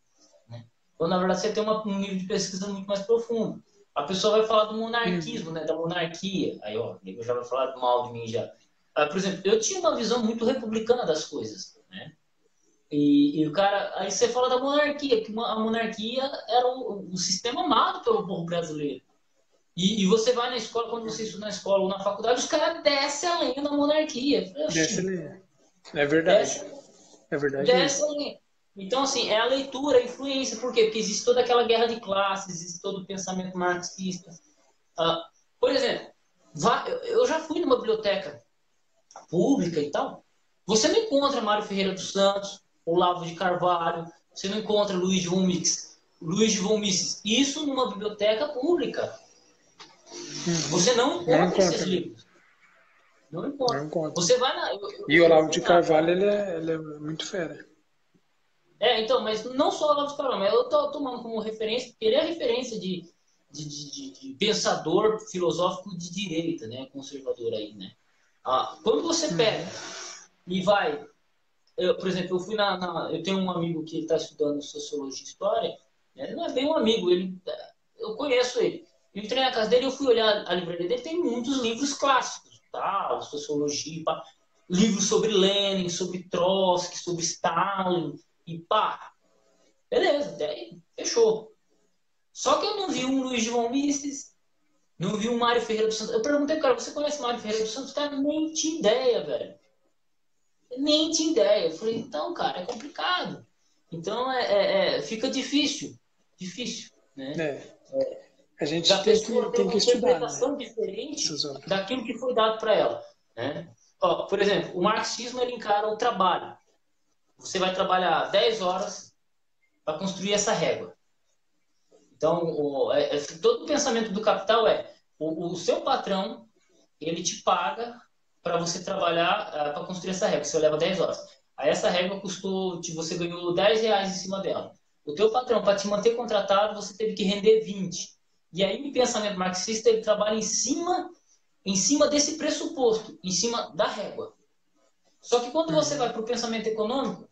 Né? Então, na verdade, você tem um nível de pesquisa muito mais profundo. A pessoa vai falar do monarquismo, né, da monarquia. Aí, ó, eu já vai falar mal de mim já. Por exemplo, eu tinha uma visão muito republicana das coisas, né? E o cara, aí você fala da monarquia, que a monarquia era o sistema amado pelo povo brasileiro. E você vai na escola, quando você estuda na escola ou na faculdade, os caras descem a lenha na monarquia. Desce a lenha. É verdade. É verdade. Desce a lenha. Então, assim, é a leitura, a influência. Por quê? Porque existe toda aquela guerra de classes, existe todo o pensamento marxista. Por exemplo, eu já fui numa biblioteca pública e tal. Você não encontra Mário Ferreira dos Santos, Olavo de Carvalho, você não encontra Luiz de von Mises. Isso numa biblioteca pública. Você não encontra esses livros. Não encontra. Você vai na... E o Olavo de Carvalho, ele é muito fera. Então, mas não só o Olavo de Carvalho, mas eu estou tomando como referência, porque ele é referência de pensador filosófico de direita, né? Conservador aí, né? Quando você pega e vai... por exemplo, eu fui eu tenho um amigo que está estudando Sociologia e História, né? Ele não é bem um amigo, eu conheço ele. Eu entrei na casa dele, eu fui olhar a livraria dele, tem muitos livros clássicos, tá? Sociologia, pá. Livros sobre Lenin, sobre Trotsky, sobre Stalin, e pá. Beleza, daí fechou. Só que eu não vi um Luiz de von Mises, não vi um Mário Ferreira dos Santos. Eu perguntei, cara, você conhece Mário Ferreira dos Santos? Cara, nem tinha ideia, velho. Nem tinha ideia. Eu falei, então, cara, é complicado. Então, fica difícil. Difícil, né? A gente tem que estudar. Tem uma interpretação diferente daquilo que foi dado para ela. Né? Por exemplo, o marxismo ele encara o trabalho. Você vai trabalhar 10 horas para construir essa régua. Então, todo o pensamento do capital o seu patrão, ele te paga para você trabalhar, para construir essa régua. Você leva 10 horas. Aí essa régua custou, você ganhou R$10 em cima dela. O teu patrão, para te manter contratado, você teve que render 20. E aí o pensamento marxista, ele trabalha em cima desse pressuposto, em cima da régua. Só que quando você vai para o pensamento econômico,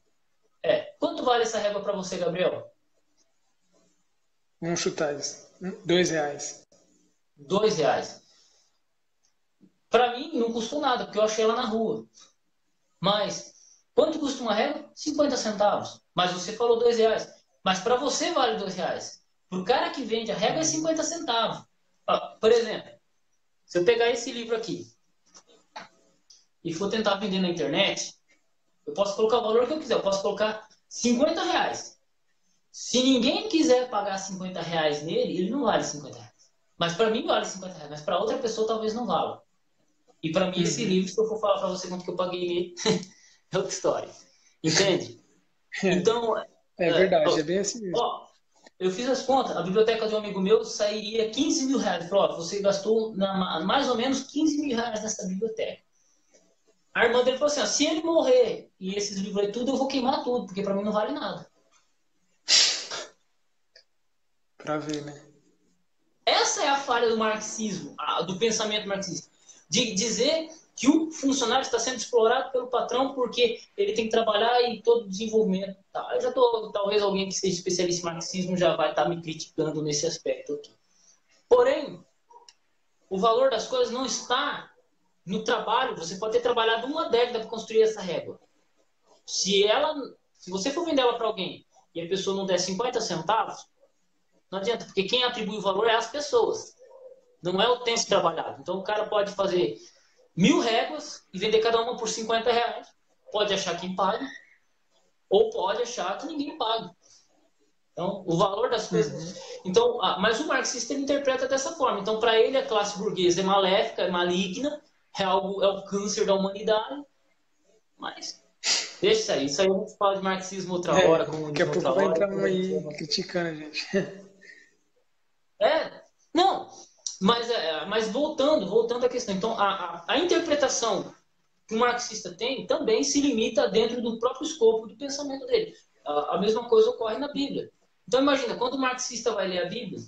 quanto vale essa régua para você, Gabriel? Vamos chutar isso. R$2. R$2. Para mim, não custou nada, porque eu achei ela na rua. Mas, quanto custa uma régua? 50 centavos. Mas você falou R$2. Mas para você vale R$2. Para o cara que vende a régua é 50 centavos. Por exemplo, se eu pegar esse livro aqui e for tentar vender na internet, eu posso colocar o valor que eu quiser. Eu posso colocar R$50. Se ninguém quiser pagar R$50 nele, ele não vale R$50. Mas para mim vale R$50. Mas para outra pessoa talvez não valha. E para mim esse livro, se eu for falar para você quanto que eu paguei nele, é outra história. Entende? Então... É verdade, é bem assim mesmo. Eu fiz as contas, a biblioteca de um amigo meu sairia R$15 mil. Ele falou, você gastou mais ou menos R$15 mil nessa biblioteca. A irmã dele falou assim, se ele morrer e esses livros aí tudo, eu vou queimar tudo, porque para mim não vale nada. Para ver, né? Essa é a falha do marxismo, do pensamento marxista. De dizer que o funcionário está sendo explorado pelo patrão porque ele tem que trabalhar e todo o desenvolvimento. Eu já talvez alguém que seja especialista em marxismo já vai estar me criticando nesse aspecto aqui. Porém, o valor das coisas não está no trabalho. Você pode ter trabalhado uma década para construir essa régua. Se você for vender ela para alguém e a pessoa não der 50 centavos, não adianta, porque quem atribui o valor é as pessoas. Não é o tempo trabalhado. Então o cara pode fazer 1000 réguas e vender cada uma por R$50. Pode achar quem paga, ou pode achar que ninguém paga. Então, o valor das coisas... Então, mas o marxista ele interpreta dessa forma. Então, para ele, a classe burguesa é maléfica, é maligna, é o câncer da humanidade. Mas Deixa isso aí. Isso aí a gente fala de marxismo outra hora, Daqui a comunismo outra pouco vai hora. entrar um aí criticando a gente. Não, mas voltando à questão. Então, a interpretação que o marxista tem também se limita dentro do próprio escopo do pensamento dele. A mesma coisa ocorre na Bíblia. Então, imagina, quando o marxista vai ler a Bíblia,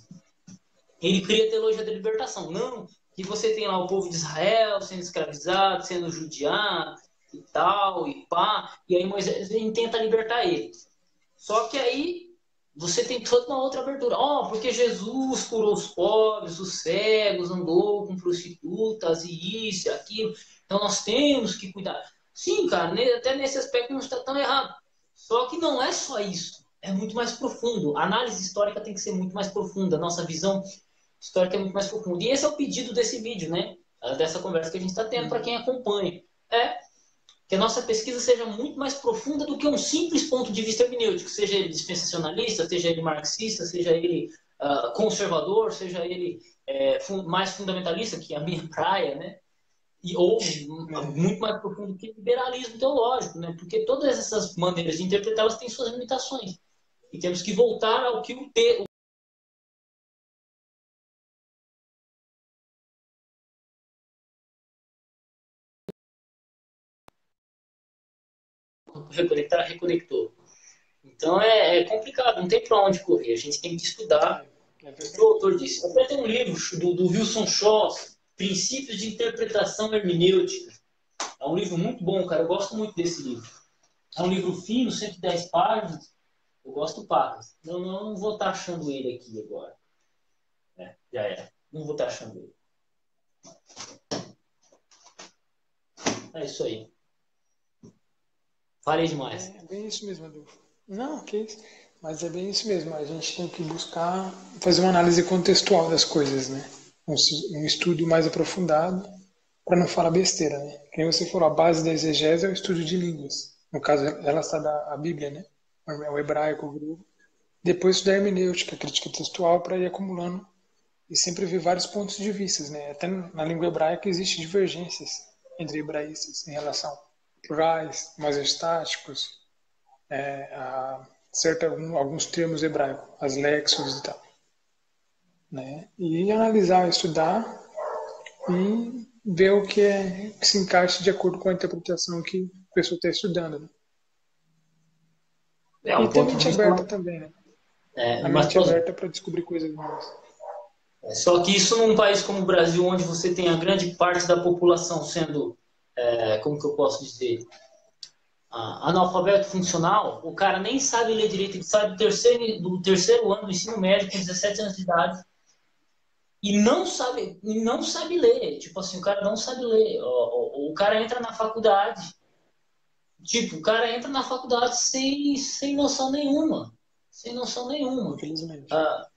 ele cria a teologia da libertação. Não, que você tem lá o povo de Israel sendo escravizado, sendo judiado e tal, e pá, e aí Moisés ele tenta libertar ele. Só que aí você tem toda uma outra abertura. Porque Jesus curou os pobres, os cegos, andou com prostitutas e isso e aquilo. Então nós temos que cuidar. Sim, cara, até nesse aspecto não está tão errado. Só que não é só isso. É muito mais profundo. A análise histórica tem que ser muito mais profunda. A nossa visão histórica é muito mais profunda. E esse é o pedido desse vídeo, né? Dessa conversa que a gente está tendo para quem acompanha. Que a nossa pesquisa seja muito mais profunda do que um simples ponto de vista hermenêutico, seja ele dispensacionalista, seja ele marxista, seja ele conservador, seja ele mais fundamentalista, que é a minha praia, né? Ou muito mais profundo que liberalismo teológico, né? Porque todas essas maneiras de interpretar elas têm suas limitações. E temos que voltar ao que reconectou. Então é complicado, não tem para onde correr. A gente tem que estudar o que o autor disse. Até tem um livro do Wilson Shaw, Princípios de Interpretação Hermenêutica. É um livro muito bom, cara. Eu gosto muito desse livro. É um livro fino, 110 páginas. Eu gosto pacas. Não vou estar achando ele aqui agora. Já era. Não vou estar achando ele. É isso aí. Falei demais. É bem isso mesmo, Adolfo. Não, que isso. Mas é bem isso mesmo. A gente tem que buscar fazer uma análise contextual das coisas, né? Um estudo mais aprofundado para não falar besteira, né? Como você falou, a base da exegese é o estudo de línguas. No caso, ela está da Bíblia, né? O hebraico, o grego. Depois estudar a hermenêutica, a crítica textual, para ir acumulando e sempre ver vários pontos de vista, né? Até na língua hebraica existem divergências entre hebraístas em relação a plurais, majestáticos, alguns termos hebraicos, as léxicos e tal, né? E analisar, estudar e ver o que se encaixa de acordo com a interpretação que a pessoa está estudando, né? É E um ter a ponto de mente vista. aberta também, né? A Mas, mente aberta para descobrir coisas novas. só que isso num país como o Brasil, onde você tem a grande parte da população sendo, como que eu posso dizer, analfabeto funcional, o cara nem sabe ler direito, ele sai do terceiro ano do ensino médio com 17 anos de idade e não sabe ler. Tipo assim, o cara não sabe ler. O cara entra na faculdade, tipo, o cara entra na faculdade sem noção nenhuma. Sem noção nenhuma. Infelizmente. Ah,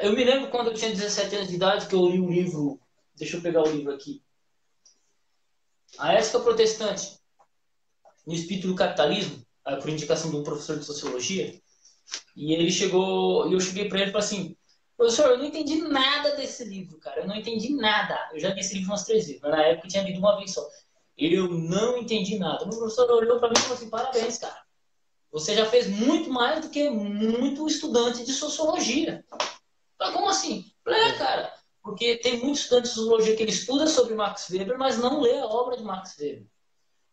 eu me lembro quando eu tinha 17 anos de idade que eu li um livro, deixa eu pegar o livro aqui, A Ética Protestante, no Espírito do Capitalismo, por indicação de um professor de sociologia. E ele chegou, e eu cheguei para ele e falei assim: professor, eu não entendi nada desse livro, cara. Eu não entendi nada. Eu já li esse livro umas 3 vezes, mas na época eu tinha lido uma vez só. Eu não entendi nada. O professor olhou para mim e falou assim: parabéns, cara. Você já fez muito mais do que muito estudante de sociologia. Eu falei, como assim? Eu falei, cara, porque tem muitos estudantes de sociologia que ele estuda sobre Max Weber, mas não lê a obra de Max Weber.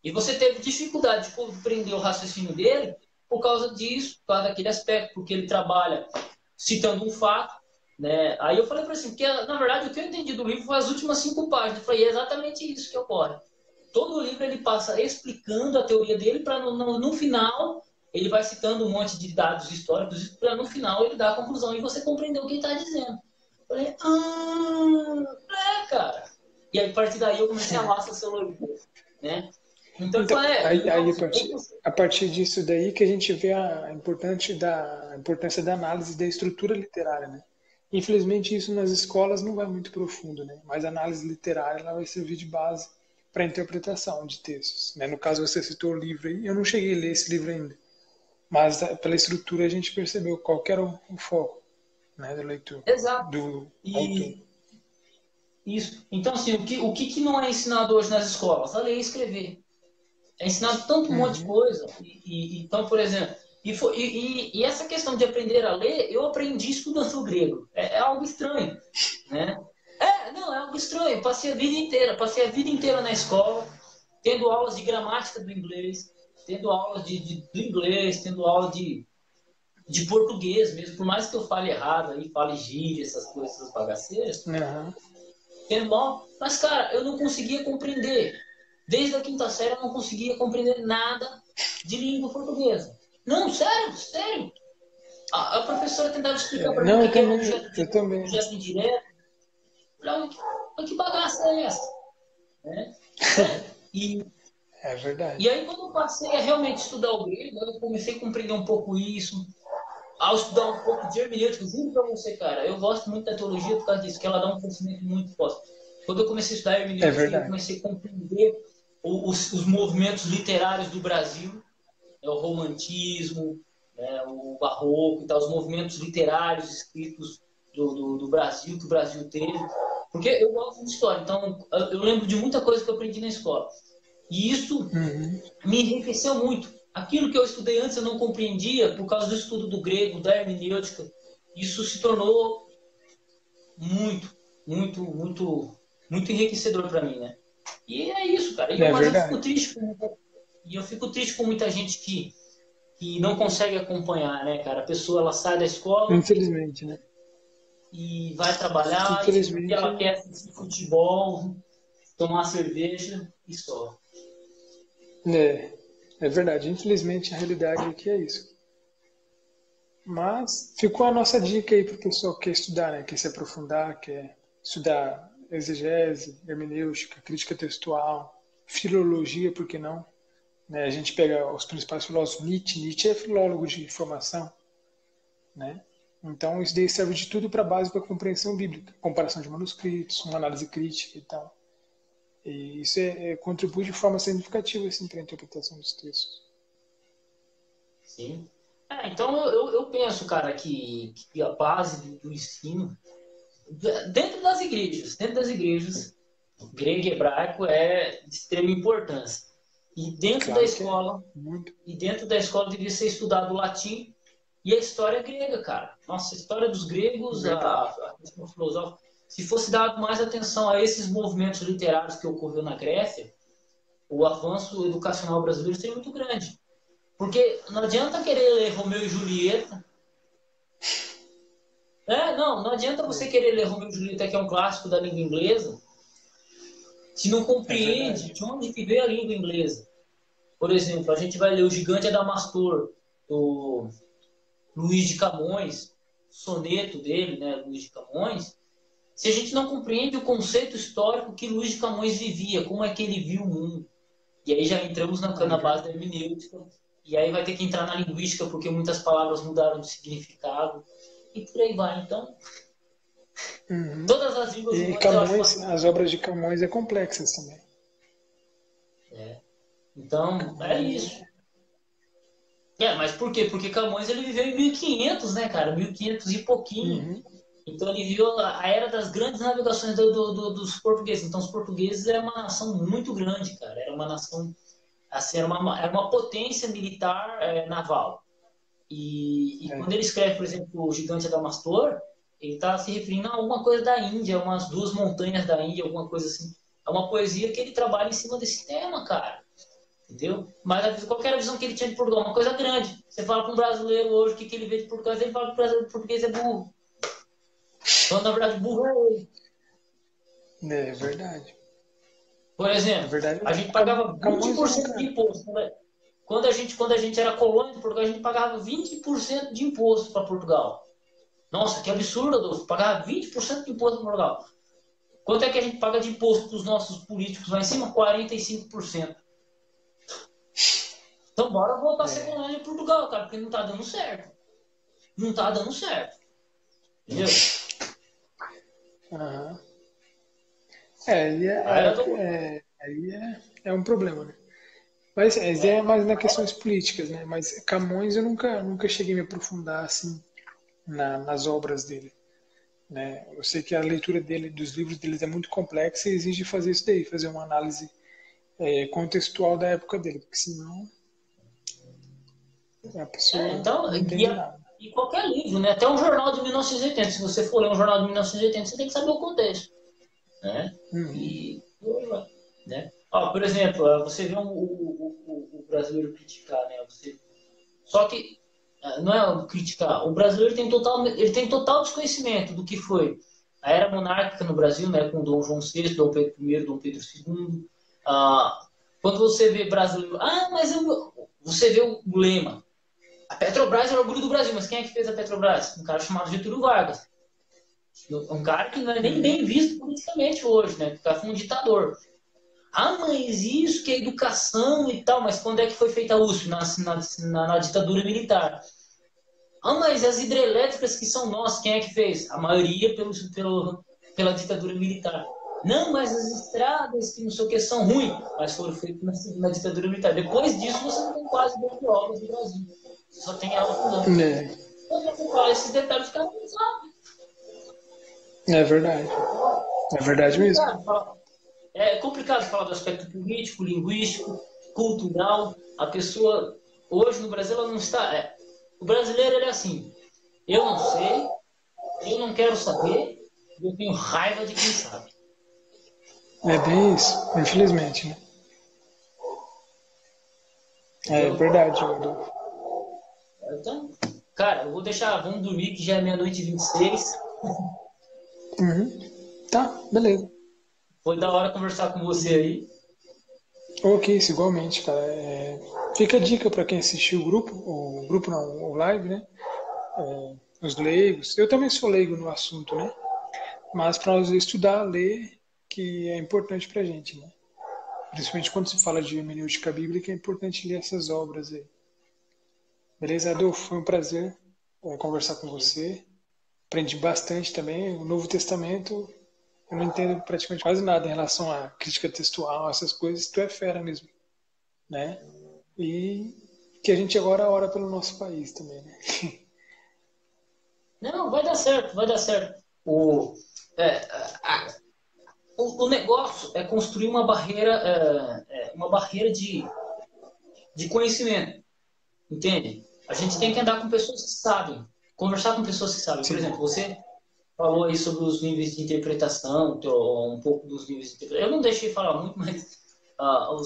E você teve dificuldade de compreender o raciocínio dele por causa disso, por causa daquele aspecto, porque ele trabalha citando um fato, né? Aí eu falei para ele assim, porque na verdade o que eu entendi do livro foi as últimas 5 páginas. Eu falei, é exatamente isso que ocorre. Todo o livro ele passa explicando a teoria dele para no final ele vai citando um monte de dados históricos para no final ele dar a conclusão e você compreender o que ele está dizendo. Eu falei, cara. E aí, a partir daí eu comecei a amar a sociologia, né? Então, Então, então a partir disso daí que a gente vê a importância da análise da estrutura literária, né? Infelizmente isso nas escolas não vai muito profundo, né? Mas a análise literária ela vai servir de base para a interpretação de textos, né? No caso você citou o livro aí, eu não cheguei a ler esse livro ainda, mas pela estrutura a gente percebeu qual que era o foco, né, da leitura, exato. do autor. E isso. Então, assim, o que não é ensinado hoje nas escolas? A ler e escrever. É ensinado tanto um monte de Uhum. coisa. Então, por exemplo, e essa questão de aprender a ler, eu aprendi estudando grego. É algo estranho, né? Não, é algo estranho. Passei a vida inteira na escola, tendo aulas de gramática do inglês, tendo aulas do inglês, tendo aula de português mesmo. Por mais que eu fale errado aí, fale gíria, essas coisas, essas bagaceiras, Aham. tendo mal. Mas, cara, eu não conseguia compreender. Desde a quinta série eu não conseguia compreender nada de língua portuguesa. Não, sério, sério. A professora tentava explicar para mim o Não, que que era objeto eu direto, também. objeto indireto. Olha, que bagaça é essa? Né? Sério. É E verdade. aí, quando eu passei a realmente estudar o grego, eu comecei a compreender um pouco isso. Ao estudar um pouco de hermenêutica, juro pra você, cara, eu gosto muito da teologia por causa disso, que ela dá um conhecimento muito forte. Quando eu comecei a estudar É hermenêutica, eu verdade. comecei a compreender os movimentos literários do Brasil, o romantismo, né, o barroco e tal, os movimentos literários escritos do Brasil, que o Brasil teve. Porque eu gosto de história, então eu lembro de muita coisa que eu aprendi na escola. E isso Uhum. me enriqueceu muito. Aquilo que eu estudei antes eu não compreendia por causa do estudo do grego, da hermenêutica. Isso se tornou muito, muito, muito, muito enriquecedor para mim, né? E é isso, cara. É Mas eu fico verdade. triste com muita gente que não consegue acompanhar, né, cara? A pessoa ela sai da escola Infelizmente, né? e vai trabalhar e o que Infelizmente, ela quer é assistir futebol, tomar cerveja e só. é verdade. Infelizmente, a realidade aqui é isso. Mas ficou a nossa dica aí para o pessoal que quer estudar, né? Quer se aprofundar, quer estudar exegese, hermenêutica, crítica textual, filologia, por que não? Né? A gente pega os principais filósofos, Nietzsche é filólogo de formação, né? Então isso daí serve de tudo para base para a compreensão bíblica, comparação de manuscritos, uma análise crítica e tal. E isso contribui de forma significativa assim, para a interpretação dos textos. Sim. Então eu penso, cara, que a base do ensino, dentro das igrejas, grego e hebraico é de extrema importância. E dentro da Claro que é, escola, muito. e dentro da escola devia ser estudado o latim e a história grega, cara. Nossa, a história dos gregos, Verdade. a questão filosófica, se fosse dado mais atenção a esses movimentos literários que ocorreu na Grécia, o avanço educacional brasileiro seria muito grande. Porque não adianta querer ler Romeu e Julieta. Não adianta você É, querer ler Romeu e Julieta, que é um clássico da língua inglesa, se não é compreende verdade. de onde que veio a língua inglesa. Por exemplo, a gente vai ler O Gigante Adamastor, do Luís de Camões, soneto dele, né, Luís de Camões, se a gente não compreende o conceito histórico que Luís de Camões vivia, como é que ele viu o mundo. E aí já entramos É na base da verdade. hermenêutica, e aí vai ter que entrar na linguística, porque muitas palavras mudaram de significado, e por aí vai. Então, Uhum. todas as línguas E humanas eu acho Camões, bastante as obras de importante. Camões é complexas também. Né? Então, é Camões isso. Mas por quê? Porque Camões ele viveu em 1500, né, cara? 1500 e pouquinho. Uhum. Então ele viu a era das grandes navegações dos portugueses. Então os portugueses eram uma nação muito grande, cara. Era uma nação, assim, era uma potência militar naval. E É, quando ele escreve, por exemplo, o Gigante Adamastor, ele está se referindo a alguma coisa da Índia, umas duas montanhas da Índia, alguma coisa assim. É uma poesia que ele trabalha em cima desse tema, cara. Entendeu? Mas qual era a visão que ele tinha de Portugal? Uma coisa grande. Você fala com um brasileiro hoje o que ele vê de Portugal, ele fala que o brasileiro português é burro. Então, na verdade, burro é ele. é verdade. Por É exemplo, verdade a mesmo. gente pagava Camões eu 20% de nunca. imposto. Quando a gente era colônia de Portugal, a gente pagava 20% de imposto para Portugal. Nossa, que absurdo, Adolfo. Pagar 20% de imposto para Portugal. Quanto é que a gente paga de imposto para os nossos políticos lá em cima? 45%. Então, bora voltar a ser É, colônia de Portugal, cara, porque não está dando certo. Não está dando certo. Entendeu? aham. Aí eu tô... Aí é um problema, né? Mas é É, mais nas questões políticas, né? Mas Camões eu nunca cheguei a me aprofundar assim nas obras dele, né? Eu sei que a leitura dele, dos livros deles é muito complexa e exige fazer isso daí, fazer uma análise contextual da época dele, porque senão a pessoa Então, não entende nada. e qualquer livro, né? Até um jornal de 1980. Se você for ler um jornal de 1980, você tem que saber o contexto, né? Uhum. E, né? Ó, por exemplo, você vê o brasileiro criticar, né? Só que não é criticar. O brasileiro ele tem total desconhecimento do que foi a era monárquica no Brasil, né? Com Dom João VI, Dom Pedro I, Dom Pedro II. Ah, quando você vê brasileiro, você vê o lema. A Petrobras é o orgulho do Brasil, mas quem é que fez a Petrobras? Um cara chamado Getúlio Vargas. Um cara que não é nem bem visto politicamente hoje, né? O cara foi um ditador. Mas isso que é educação e tal, mas quando é que foi feita a USP? Na ditadura militar. Mas as hidrelétricas que são nossas, quem é que fez? A maioria pela ditadura militar. Não, mas as estradas que não sei o que são ruins, mas foram feitas na ditadura militar. Depois disso, você não tem quase 12 obras no Brasil. Você só tem ela fundando. Quando você fala esses detalhes, os caras não sabem. É verdade. É verdade mesmo. É complicado falar do aspecto político, linguístico, cultural. A pessoa, hoje no Brasil, ela não está... O brasileiro, ele é assim, eu não sei, eu não quero saber, eu tenho raiva de quem sabe. É bem isso, infelizmente, né? É verdade, Adolfo. Então, cara, eu vou deixar, vamos dormir, que já é meia-noite e 26. Uhum. Tá, beleza. Foi da hora conversar com você aí. Ok, isso igualmente, cara. Fica a dica para quem assistiu o grupo não, o live, né? Os leigos. Eu também sou leigo no assunto, né? Mas para nós estudar, ler, que é importante pra gente, né? Principalmente quando se fala de hermenêutica bíblica, é importante ler essas obras aí. Beleza, Adolfo? Foi um prazer conversar com você. Aprendi bastante também. O Novo Testamento, eu não entendo praticamente quase nada em relação à crítica textual, essas coisas. Tu é fera mesmo, né? E que a gente agora ora pelo nosso país também, né? Não, vai dar certo, vai dar certo. É, a- o negócio é construir uma barreira de conhecimento. Entende? A gente tem que andar com pessoas que sabem, conversar com pessoas que sabem. Por Sim. exemplo, você falou aí sobre os níveis de interpretação, um pouco dos níveis de interpretação. Eu não deixei falar muito, mas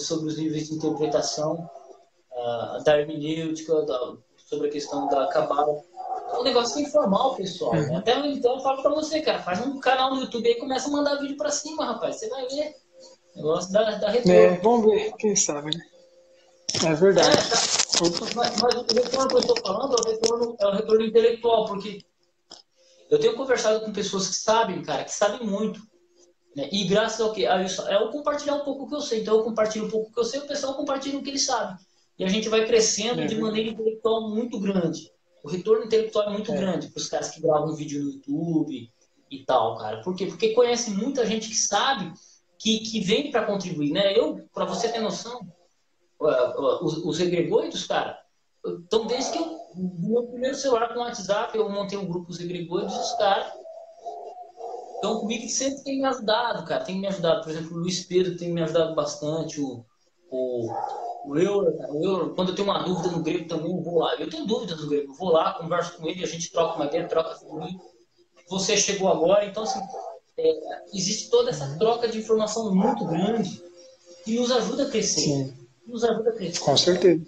sobre os níveis de interpretação da hermenêutica, sobre a questão da cabala. O negócio tem que informar o pessoal, né? Uhum. Até então eu falo pra você, cara, faz um canal no YouTube aí e começa a mandar vídeo pra cima, rapaz. Você vai ver. O negócio dá retorno. Vamos ver, quem sabe, né? É verdade. Tá. Opa. Mas o retorno que eu estou falando é o retorno intelectual, porque eu tenho conversado com pessoas que sabem, cara, que sabem muito. Né? E graças ao quê? A isso, eu compartilhar um pouco o que eu sei. Então eu compartilho um pouco o que eu sei, o pessoal compartilha o que ele sabe. E a gente vai crescendo de maneira intelectual muito grande. O retorno intelectual é muito grande para os caras que gravam vídeo no YouTube e tal, cara. Por quê? Porque conhece muita gente que sabe que vem para contribuir, né? Para você ter noção, os egregôidos, cara, então desde que do meu primeiro celular com o WhatsApp, eu montei um grupo, os egregôidos, e os caras estão comigo, que sempre tem me ajudado, cara, tem me ajudado. Por exemplo, o Luiz Pedro tem me ajudado bastante, o Euler, cara, quando eu tenho uma dúvida no grego também, eu vou lá. Eu tenho dúvidas no grego, eu vou lá, converso com ele, a gente troca uma ideia, troca figurinha. Você chegou agora, então assim, existe toda essa troca de informação muito grande que nos ajuda a crescer. Sim. Nos ajuda a crescer. Com certeza.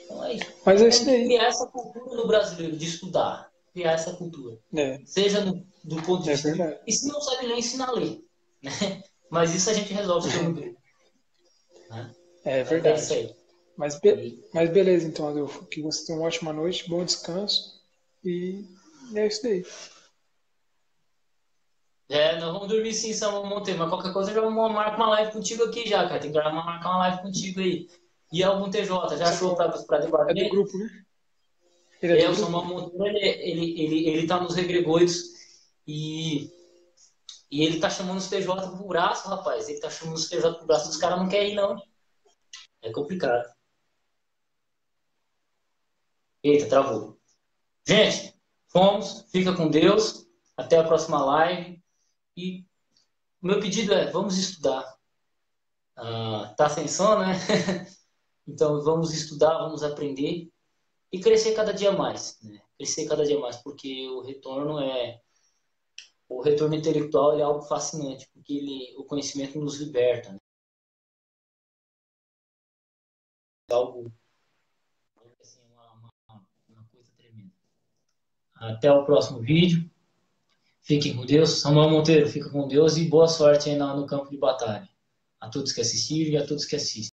Então é isso. Mas é isso Tem que daí. criar essa cultura no brasileiro de estudar. Criar essa cultura. Seja do ponto de vista. Verdade. E se não sabe ler, ensina a ler. Né? Mas isso a gente resolve pelo grupo. Né? É verdade. É isso aí. Mas beleza, então, Adolfo. Que você tenha uma ótima noite, bom descanso. E é isso daí. Nós vamos dormir sim, São Monteiro, mas qualquer coisa eu já marco uma live contigo aqui já, cara. Tem que marcar uma live contigo aí. E algum TJ, já achou pra debater? É do grupo, né? Ele é O do Samuel grupo? Monteiro, ele tá nos regregóidos e ele tá chamando os TJ pro braço, rapaz. Ele tá chamando os TJ pro braço, os caras não querem ir, não. É complicado. Eita, travou. Gente, fomos, fica com Deus. Até a próxima live. E o meu pedido é, vamos estudar. tá sem sono, né? Então vamos estudar, vamos aprender e crescer cada dia mais, né? Crescer cada dia mais, porque o retorno intelectual é algo fascinante, porque o conhecimento nos liberta, né? É algo assim, uma coisa tremenda. Até o próximo vídeo. Fiquem com Deus. Samuel Monteiro, fica com Deus e boa sorte aí no campo de batalha. A todos que assistiram e a todos que assistem.